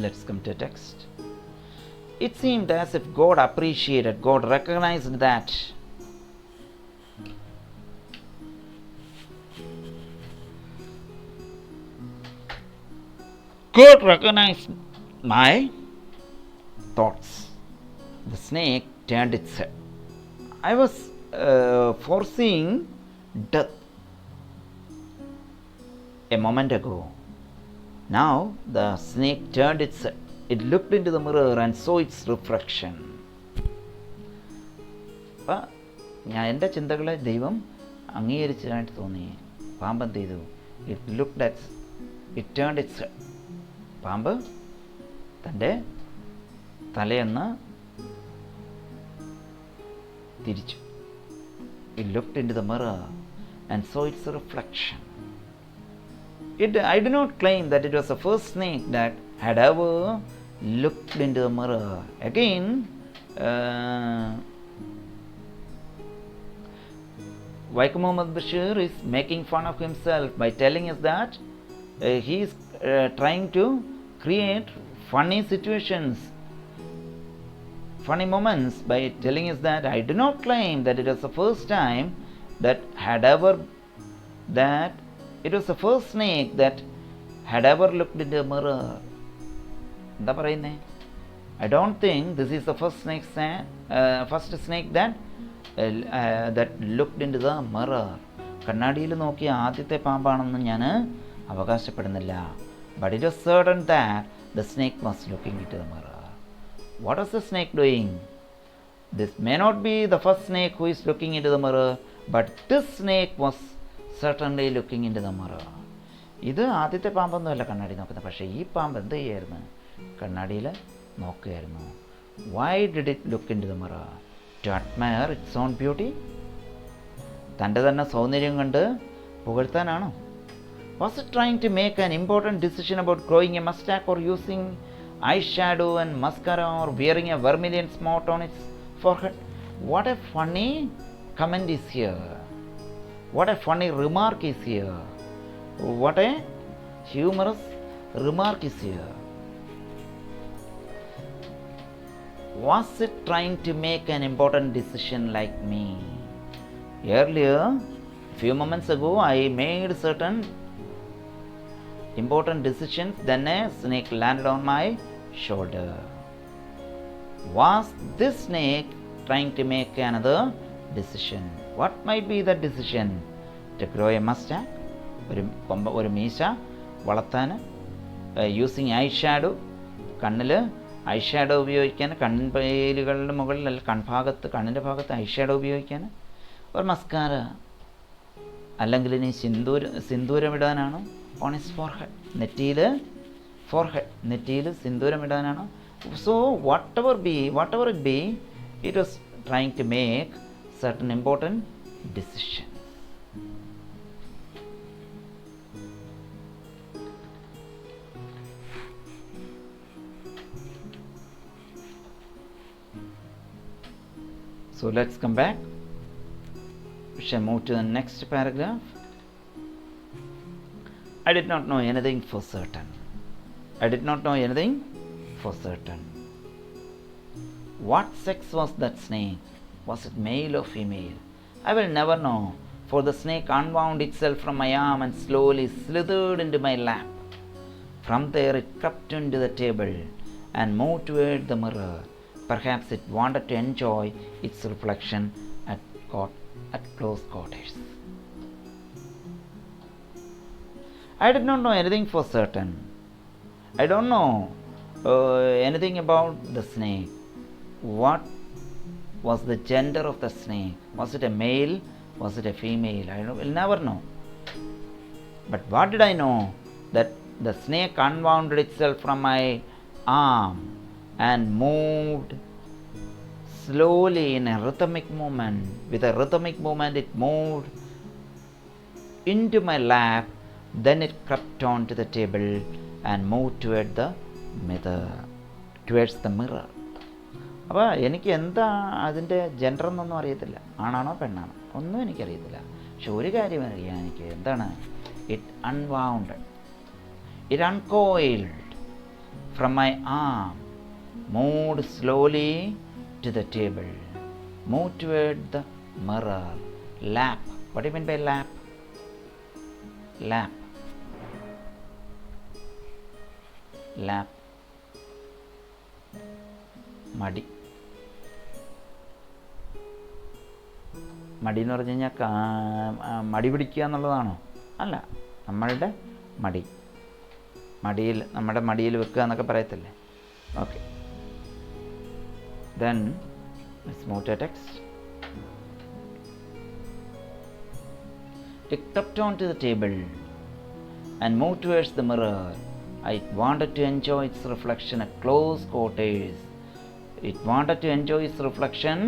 let's come to text. It seemed as if God appreciated, God recognized that God recognized my thoughts. The snake turned its head. I was foreseeing death a moment ago. Now the snake turned its head. It looked into the mirror and saw its reflection. അപ്പം എൻ്റെ ചിന്തകളെ ദൈവം അംഗീകരിച്ചതായിട്ട് തോന്നി. പാമ്പ് എന്ത് ചെയ്തു? It looked at, it turned it's head. പാമ്പ് തൻ്റെ തലയൊന്ന് തിരിച്ചു. It looked into the mirror and saw its reflection. I do not claim that it was the first snake that had ever looked into the mirror. Again, Waikum Muhammad Bashir is making fun of himself by telling us that he is trying to create funny situations, funny moments, by telling us that I do not claim that it was the first time that it was the first snake that had ever looked into a mirror. എന്താ പറയുന്നേ? I don't think this is the first snake that looked into the mirror. കണ്ണാടിയിൽ നോക്കിയ ആദ്യത്തെ പാമ്പാണെന്ന് ഞാൻ അവകാശപ്പെടുന്നില്ല. But it was certain that the snake was looking into the mirror. What was the snake doing? This may not be the first snake who is looking into the mirror, but this snake was certainly looking into the mirror. ഇത് ആദ്യത്തെ പാമ്പൊന്നുമല്ല കണ്ണാടി നോക്കുന്നത്. പക്ഷേ ഈ പാമ്പ് എന്ത് ചെയ്യായിരുന്നു? കണ്ണാടിയിൽ നോക്കുകയായിരുന്നു. Why did it look into the mirror? To admire its own beauty? തൻ്റെ തന്നെ സൗന്ദര്യം കണ്ട് പുകഴ്ത്താനാണോ? Was it trying to make an important decision about growing a mustache or using eyeshadow and mascara or wearing a vermilion spot on its forehead? What a funny comment is here. What a funny remark is here. What a humorous remark is here. Was it trying to make an important decision like me? Earlier, few moments ago, I made certain important decisions, then a snake landed on my shoulder. Was this snake trying to make another decision? What might be the decision? To grow a mustache? ഒരു മീശ വളർത്താൻ, using I shadow, കണ്ണിൽ I shadow ഉപയോഗിക്കാൻ, കൺപേലുകളുടെ മുകളിൽ അല്ല കണ്ണിൻ്റെ ഭാഗത്ത് I shadow ഉപയോഗിക്കാൻ, ഒരു മസ്കാര, അല്ലെങ്കിൽ ഇനി സിന്ദൂരമിടാനാണോ? ഓൺ ഹിസ് ഫോർഹെഡ്, നെറ്റിയിൽ സിന്ദൂരമിടാനാണോ? So whatever it be, it was trying to make certain important decisions. So let's come back. We shall move to the next paragraph. I did not know anything for certain. I did not know anything for certain. What sex was that snake? Was it male or female? I will never know, for the snake unwound itself from my arm and slowly slithered into my lap. From there it crept into the table and moved toward the mirror. Perhaps it wanted to enjoy its reflection at close quarters. I did not know anything for certain. I don't know anything about the snake. What was the gender of the snake? Was it a male? Was it a female? I will never know. But what did I know? That the snake unwound itself from my arm and moved slowly in a rhythmic movement. With a rhythmic movement, it moved into my lap. Then it crept onto the table and moved toward the mirror. അപ്പോൾ എനിക്ക് എന്താ അതിൻ്റെ gender എന്നൊന്നും അറിയത്തില്ല. ആണാണോ പെണ്ണാണോ ഒന്നും എനിക്കറിയത്തില്ല. പക്ഷെ ഒരു കാര്യം അറിയാം എനിക്ക്. എന്താണ്? It unwounded, it uncoiled from my arm, moved slowly to the table, move toward the mirror, lap. What you mean by lap? Lap, lap, മടി. മടി എന്ന് പറഞ്ഞു കഴിഞ്ഞാൽ മടി പിടിക്കുക എന്നുള്ളതാണോ? അല്ല, നമ്മളുടെ മടി, നമ്മുടെ മടിയിൽ വെക്കുക എന്നൊക്കെ പറയത്തില്ലേ? Okay, then let's move to text. It crept onto the table and moved towards the mirror. It wanted to enjoy its reflection at close quarters. It wanted to enjoy its reflection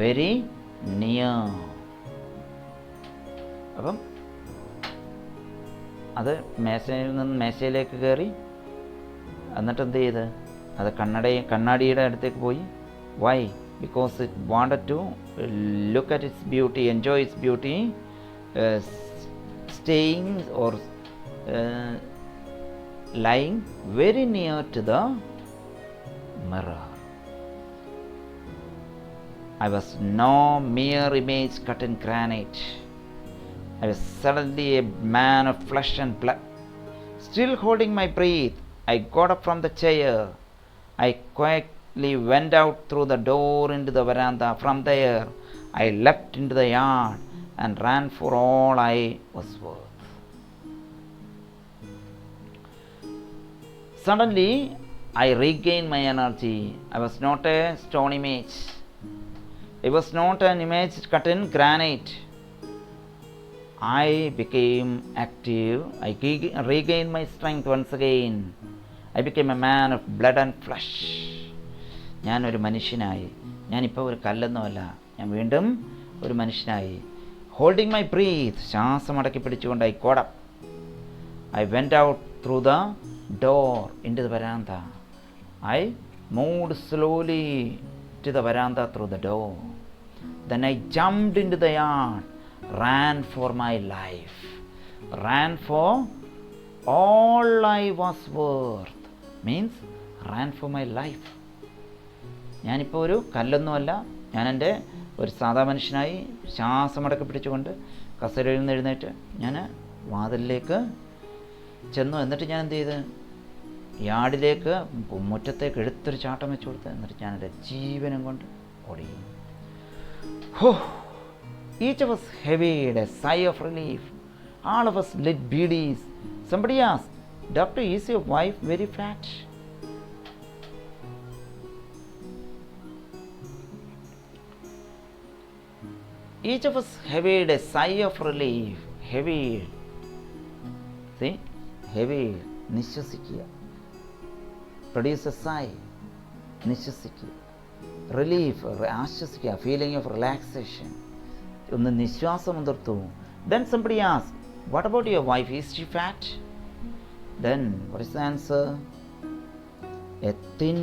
very near. അപ്പം അത് മേശയിൽ നിന്ന് മേശയിലേക്ക് കയറി. എന്നിട്ട് എന്ത് ചെയ്ത്? അത് കണ്ണാടിയുടെ അടുത്തേക്ക് പോയി. Why? Because it wanted to look at its beauty, enjoy its beauty, staying or lying very near to the mirror. I was no mere image cut in granite. I was suddenly a man of flesh and blood. Still holding my breath, I got up from the chair. I quietly went out through the door into the veranda. From there, I leapt into the yard and ran for all I was worth. Suddenly, I regained my energy. I was not a stone image. It was not an image cut in granite. I became active. I regained my strength once again. I became a man of blood and flesh. ഞാനൊരു മനുഷ്യനായി. ഞാനിപ്പോൾ ഒരു കല്ലൊന്നുമല്ല, ഞാൻ വീണ്ടും ഒരു മനുഷ്യനായി. Holding my breath, ശ്വാസം അടക്കി പിടിച്ചുകൊണ്ട് I got up. I went out through the door into the veranda. I moved slowly to the veranda through the door. Then I jumped into the yard, ran for my life, ran for all I was worth. Means ran for my life. ഞാനിപ്പോൾ ഒരു കല്ലൊന്നുമല്ല, ഞാൻ എൻ്റെ ഒരു സാധാ മനുഷ്യനായി ശ്വാസമടക്കി പിടിച്ചുകൊണ്ട് കസേരയിൽ നിന്ന് എഴുന്നേറ്റ് ഞാൻ വാതിലിലേക്ക് ചെന്നു. എന്നിട്ട് ഞാൻ എന്ത് ചെയ്ത്? യാർഡിലേക്ക്, മുറ്റത്തേക്ക് എടുത്തൊരു ചാട്ടം വെച്ച് കൊടുത്ത്. എന്നിട്ട് ഞാൻ എൻ്റെ ജീവനം കൊണ്ട് ഓടി. Each of us heaved a sigh of relief. All of us lit beedies. Somebody asked, "Doctor, is your wife very fat?" Each of us heaved a sigh of relief. Heaved. See? Heaved. നിശ്വസിക്കുക. Produce a sigh. നിശ്വസിക്കുക. Relief, ആശ്വസിക്കുക. Feeling of relaxation. ഒന്ന് നിശ്വാസം മുതിർത്തു. Then somebody asked, "What about your wife? Is she fat?" Then what is the answer? A thin,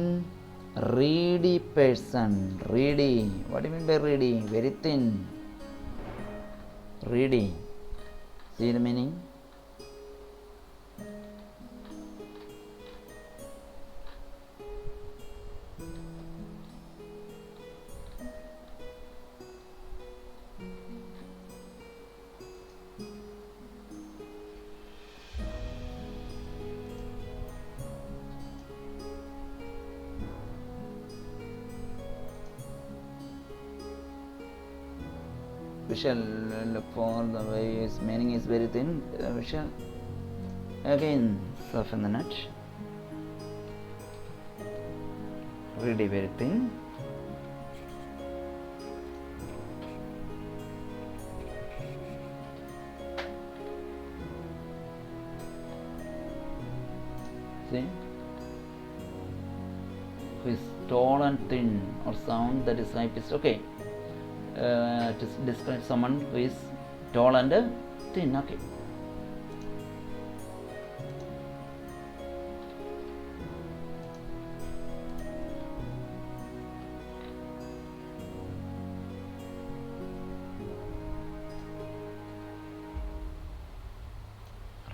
reedy person. Reedy. What do you mean by reedy? Very thin. Reedy. See the meaning? We shall look for the way its meaning is very thin. We shall again soften the nut. Really very thin. See? Who is tall and thin or sound that is high pitched. Okay. To describe someone who is tall and thin. Okay.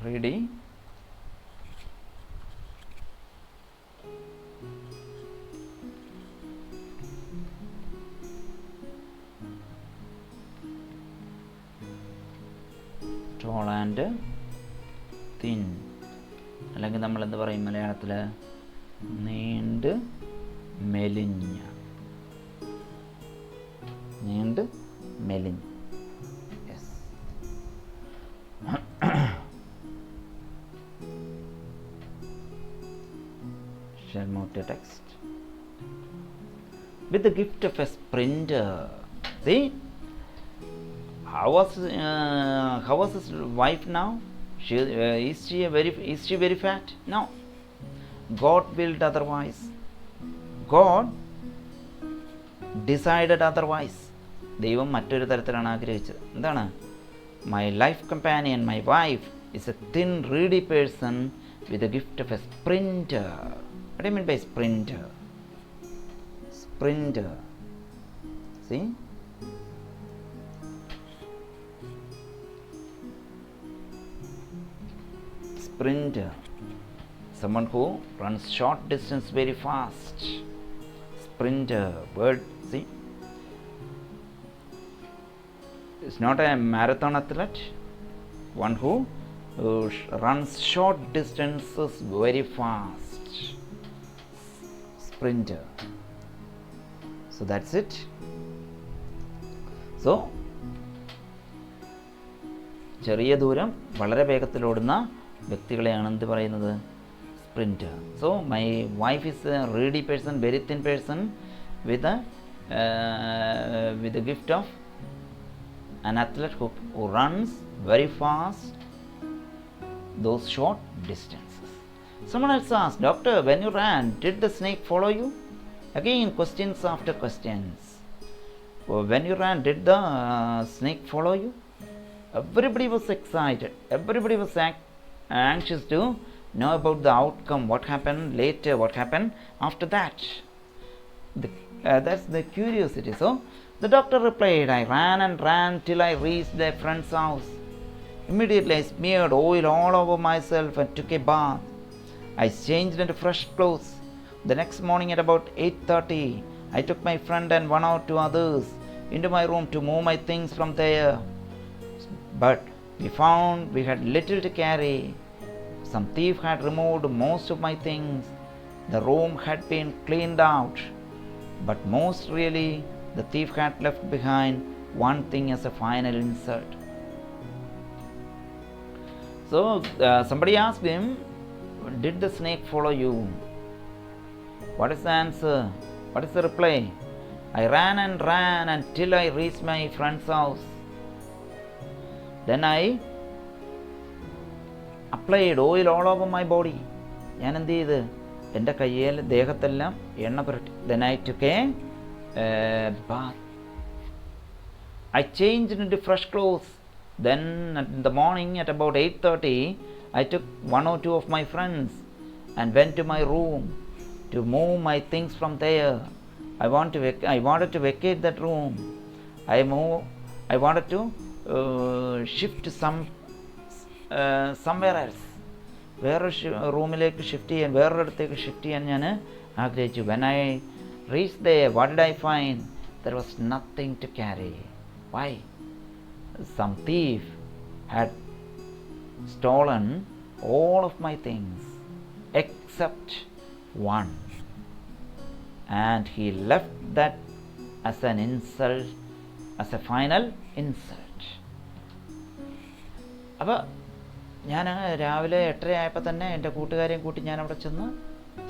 Ready? Tall and thin. അല്ലെങ്കിൽ നമ്മൾ എന്ത് പറയും മലയാളത്തിൽ? നീണ്ട് മെലിഞ്ഞ. നീണ്ട് മെലിഞ്ഞ. Yes. Shall move to text. With the gift of a sprinter. See? How was his wife now? Is she very fat? No. God willed otherwise. God decided otherwise. ദൈവം മറ്റൊരു തരത്തിലാണ് ആഗ്രഹിച്ചത്. എന്താണ്? My life companion, my wife, is a thin, reedy person with the gift of a sprinter. What do you mean by sprinter? Sprinter. See? Sprinter, someone who runs short distance very fast. Sprinter, word, see, it's not a marathon athlete, one who runs short distances very fast. Sprinter. So that's it. So ചെറിയ ദൂരം വളരെ വേഗത്തിൽ ഓടുന്ന വ്യക്തികളെയാണ് എന്ത് പറയുന്നത്? Sprinter. So my wife is A ready person, very thin person with a gift of an athlete who runs very fast those short distances. Someone else asked, Doctor, when you ran, did the snake follow you? Again, questions after questions. When you ran, did the snake follow you? Everybody was excited. Everybody was anxious to know about the outcome, what happened later, what happened after that. That's the curiosity. So the doctor replied, I ran and ran till I reached a friend's house. Immediately I smeared oil all over myself and took a bath. I changed into fresh clothes. The next morning at about 8:30, I took my friend and one or two others into my room to move my things from there. But we found we had little to carry. Some thief had removed most of my things. The room had been cleaned out. But most really, the thief had left behind one thing as a final insult. So somebody asked him, did the snake follow you? What is the answer? What is the reply? I ran and ran until I reached my friend's house. Then I applied oil all over my body. ഞാൻ എന്ത് ചെയ്ത് എൻ്റെ കയ്യിൽ ദേഹത്തെല്ലാം എണ്ണ പുരട്ടി. Then I took a bath. I changed into fresh clothes. Then in the morning at about 8:30, I took one or two of my friends and went to my room to move my things from there. I wanted to vacate that room. I wanted to shift somewhere else. വേറൊരു റൂമിലേക്ക് shift ചെയ്യാൻ, വേറൊരിടത്തേക്ക് shift ചെയ്യാൻ ഞാൻ ആഗ്രഹിച്ചു. When I reach there, what did I find? There was nothing to carry. Why? Some thief had stolen all of my things except one, and he left that as an insult, as a final insult. അപ്പോൾ ഞാൻ രാവിലെ 8:30 ആയപ്പോൾ തന്നെ എൻ്റെ കൂട്ടുകാരെയും കൂട്ടി ഞാൻ അവിടെ ചെന്ന്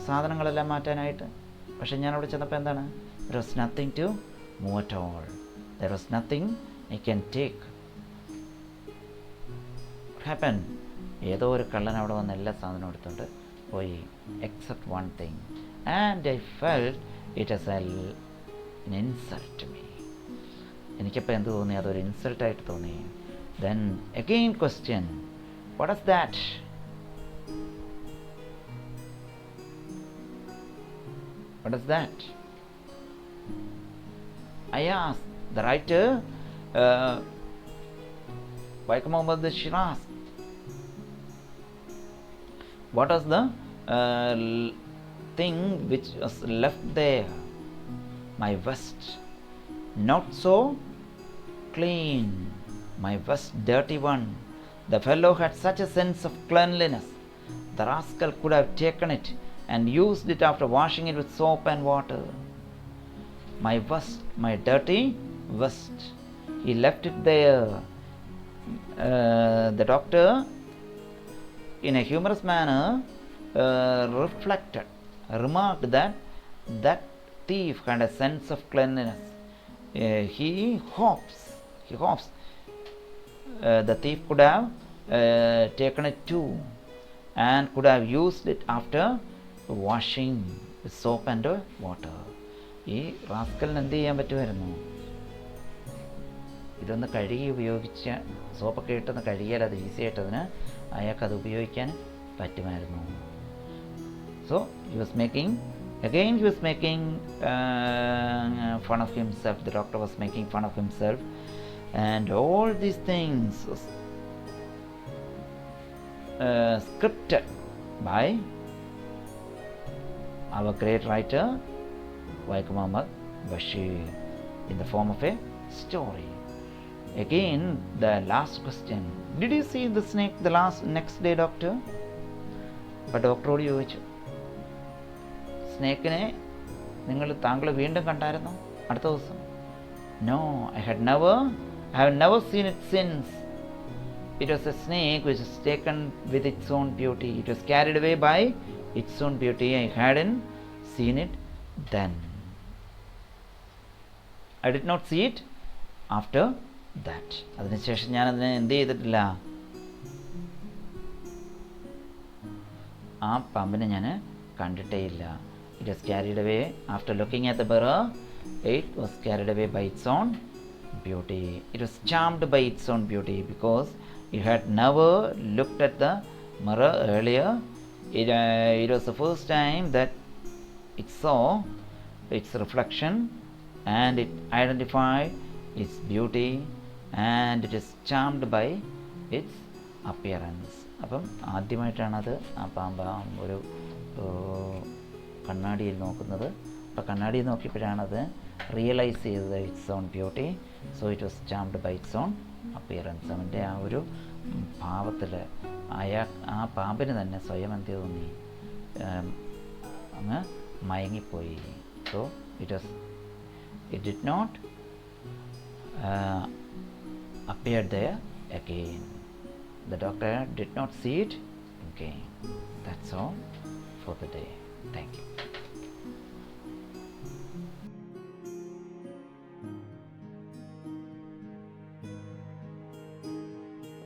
സാധനങ്ങളെല്ലാം മാറ്റാനായിട്ട്. പക്ഷെ ഞാൻ അവിടെ ചെന്നപ്പോൾ എന്താണ്? There was nothing to move at all. There was nothing I can take. What happened? ഏതോ ഒരു കള്ളൻ അവിടെ വന്ന് എല്ലാ സാധനവും എടുത്തുകൊണ്ട് പോയി, except one thing. And I felt it as an insult to me. എനിക്കപ്പോൾ എന്ത് തോന്നി? അതൊരു ഇൻസൾട്ടായിട്ട് തോന്നി. Then again question, what is that? What is that? I asked the writer, Waikum Muhammad Shiraz, what is the thing which was left there? My vest, not so clean, my vest dirty one. The fellow had such a sense of cleanliness. The rascal could have taken it and used it after washing it with soap and water. My vest, my dirty vest, he left it there. The doctor, in a humorous manner, remarked that that thief had a sense of cleanliness. He hopes the thief could have taken it too and could have used it after washing with soap and water. ഈ റാസ്കലിന് എന്ത് ചെയ്യാൻ പറ്റുമായിരുന്നു? ഇതൊന്ന് കഴുകി ഉപയോഗിച്ച് സോപ്പൊക്കെ ഇട്ടൊന്ന് കഴുകിയാൽ അത് easy ആയിട്ടതിന് അയാൾക്കത് ഉപയോഗിക്കാൻ പറ്റുമായിരുന്നു. So he was making fun of himself. The doctor was making fun of himself. And all these things scripted by our great writer Waikum Muhammad Bashir in the form of a story. Again, the last question, did you see the snake the next day, doctor? അപ്പോൾ ഡോക്ടറോട് ചോദിച്ചു, സ്നേക്കിനെ താങ്കൾ വീണ്ടും കണ്ടായിരുന്നോ അടുത്ത ദിവസം? No, I have never seen it since. It was a snake which was taken with its own beauty. It was carried away by its own beauty. I hadn't seen it then. I did not see it after that. അതിനുശേഷം ഞാൻ അതിനെ എന്ത് ചെയ്തിട്ടില്ല? ആ പാമ്പിനെ ഞാൻ കണ്ടിട്ടേ ഇല്ല. It was carried away after looking at the mirror. It was carried away by its own beauty. It was charmed by its own beauty because it had never looked at the mirror earlier. It was the first time that it saw its reflection and it identified its beauty and it is charmed by its appearance. അപ്പം ആദ്യമായിട്ടാണത് ആ പാമ്പ് ഒരു കണ്ണാടിയിൽ നോക്കുന്നത്. അപ്പോൾ കണ്ണാടിയിൽ നോക്കിയപ്പോഴാണത് realise ചെയ്തത് its own beauty. So it was charmed by its own appearance. അവൻ്റെ ആ ഒരു ഭാവത്തിൽ ആ പാമ്പിന് തന്നെ സ്വയം എന്ത് തോന്നി? അങ്ങ് മയങ്ങിപ്പോയി. So it did not appear there again. The doctor did not see it again. That's all for the day. Thank you.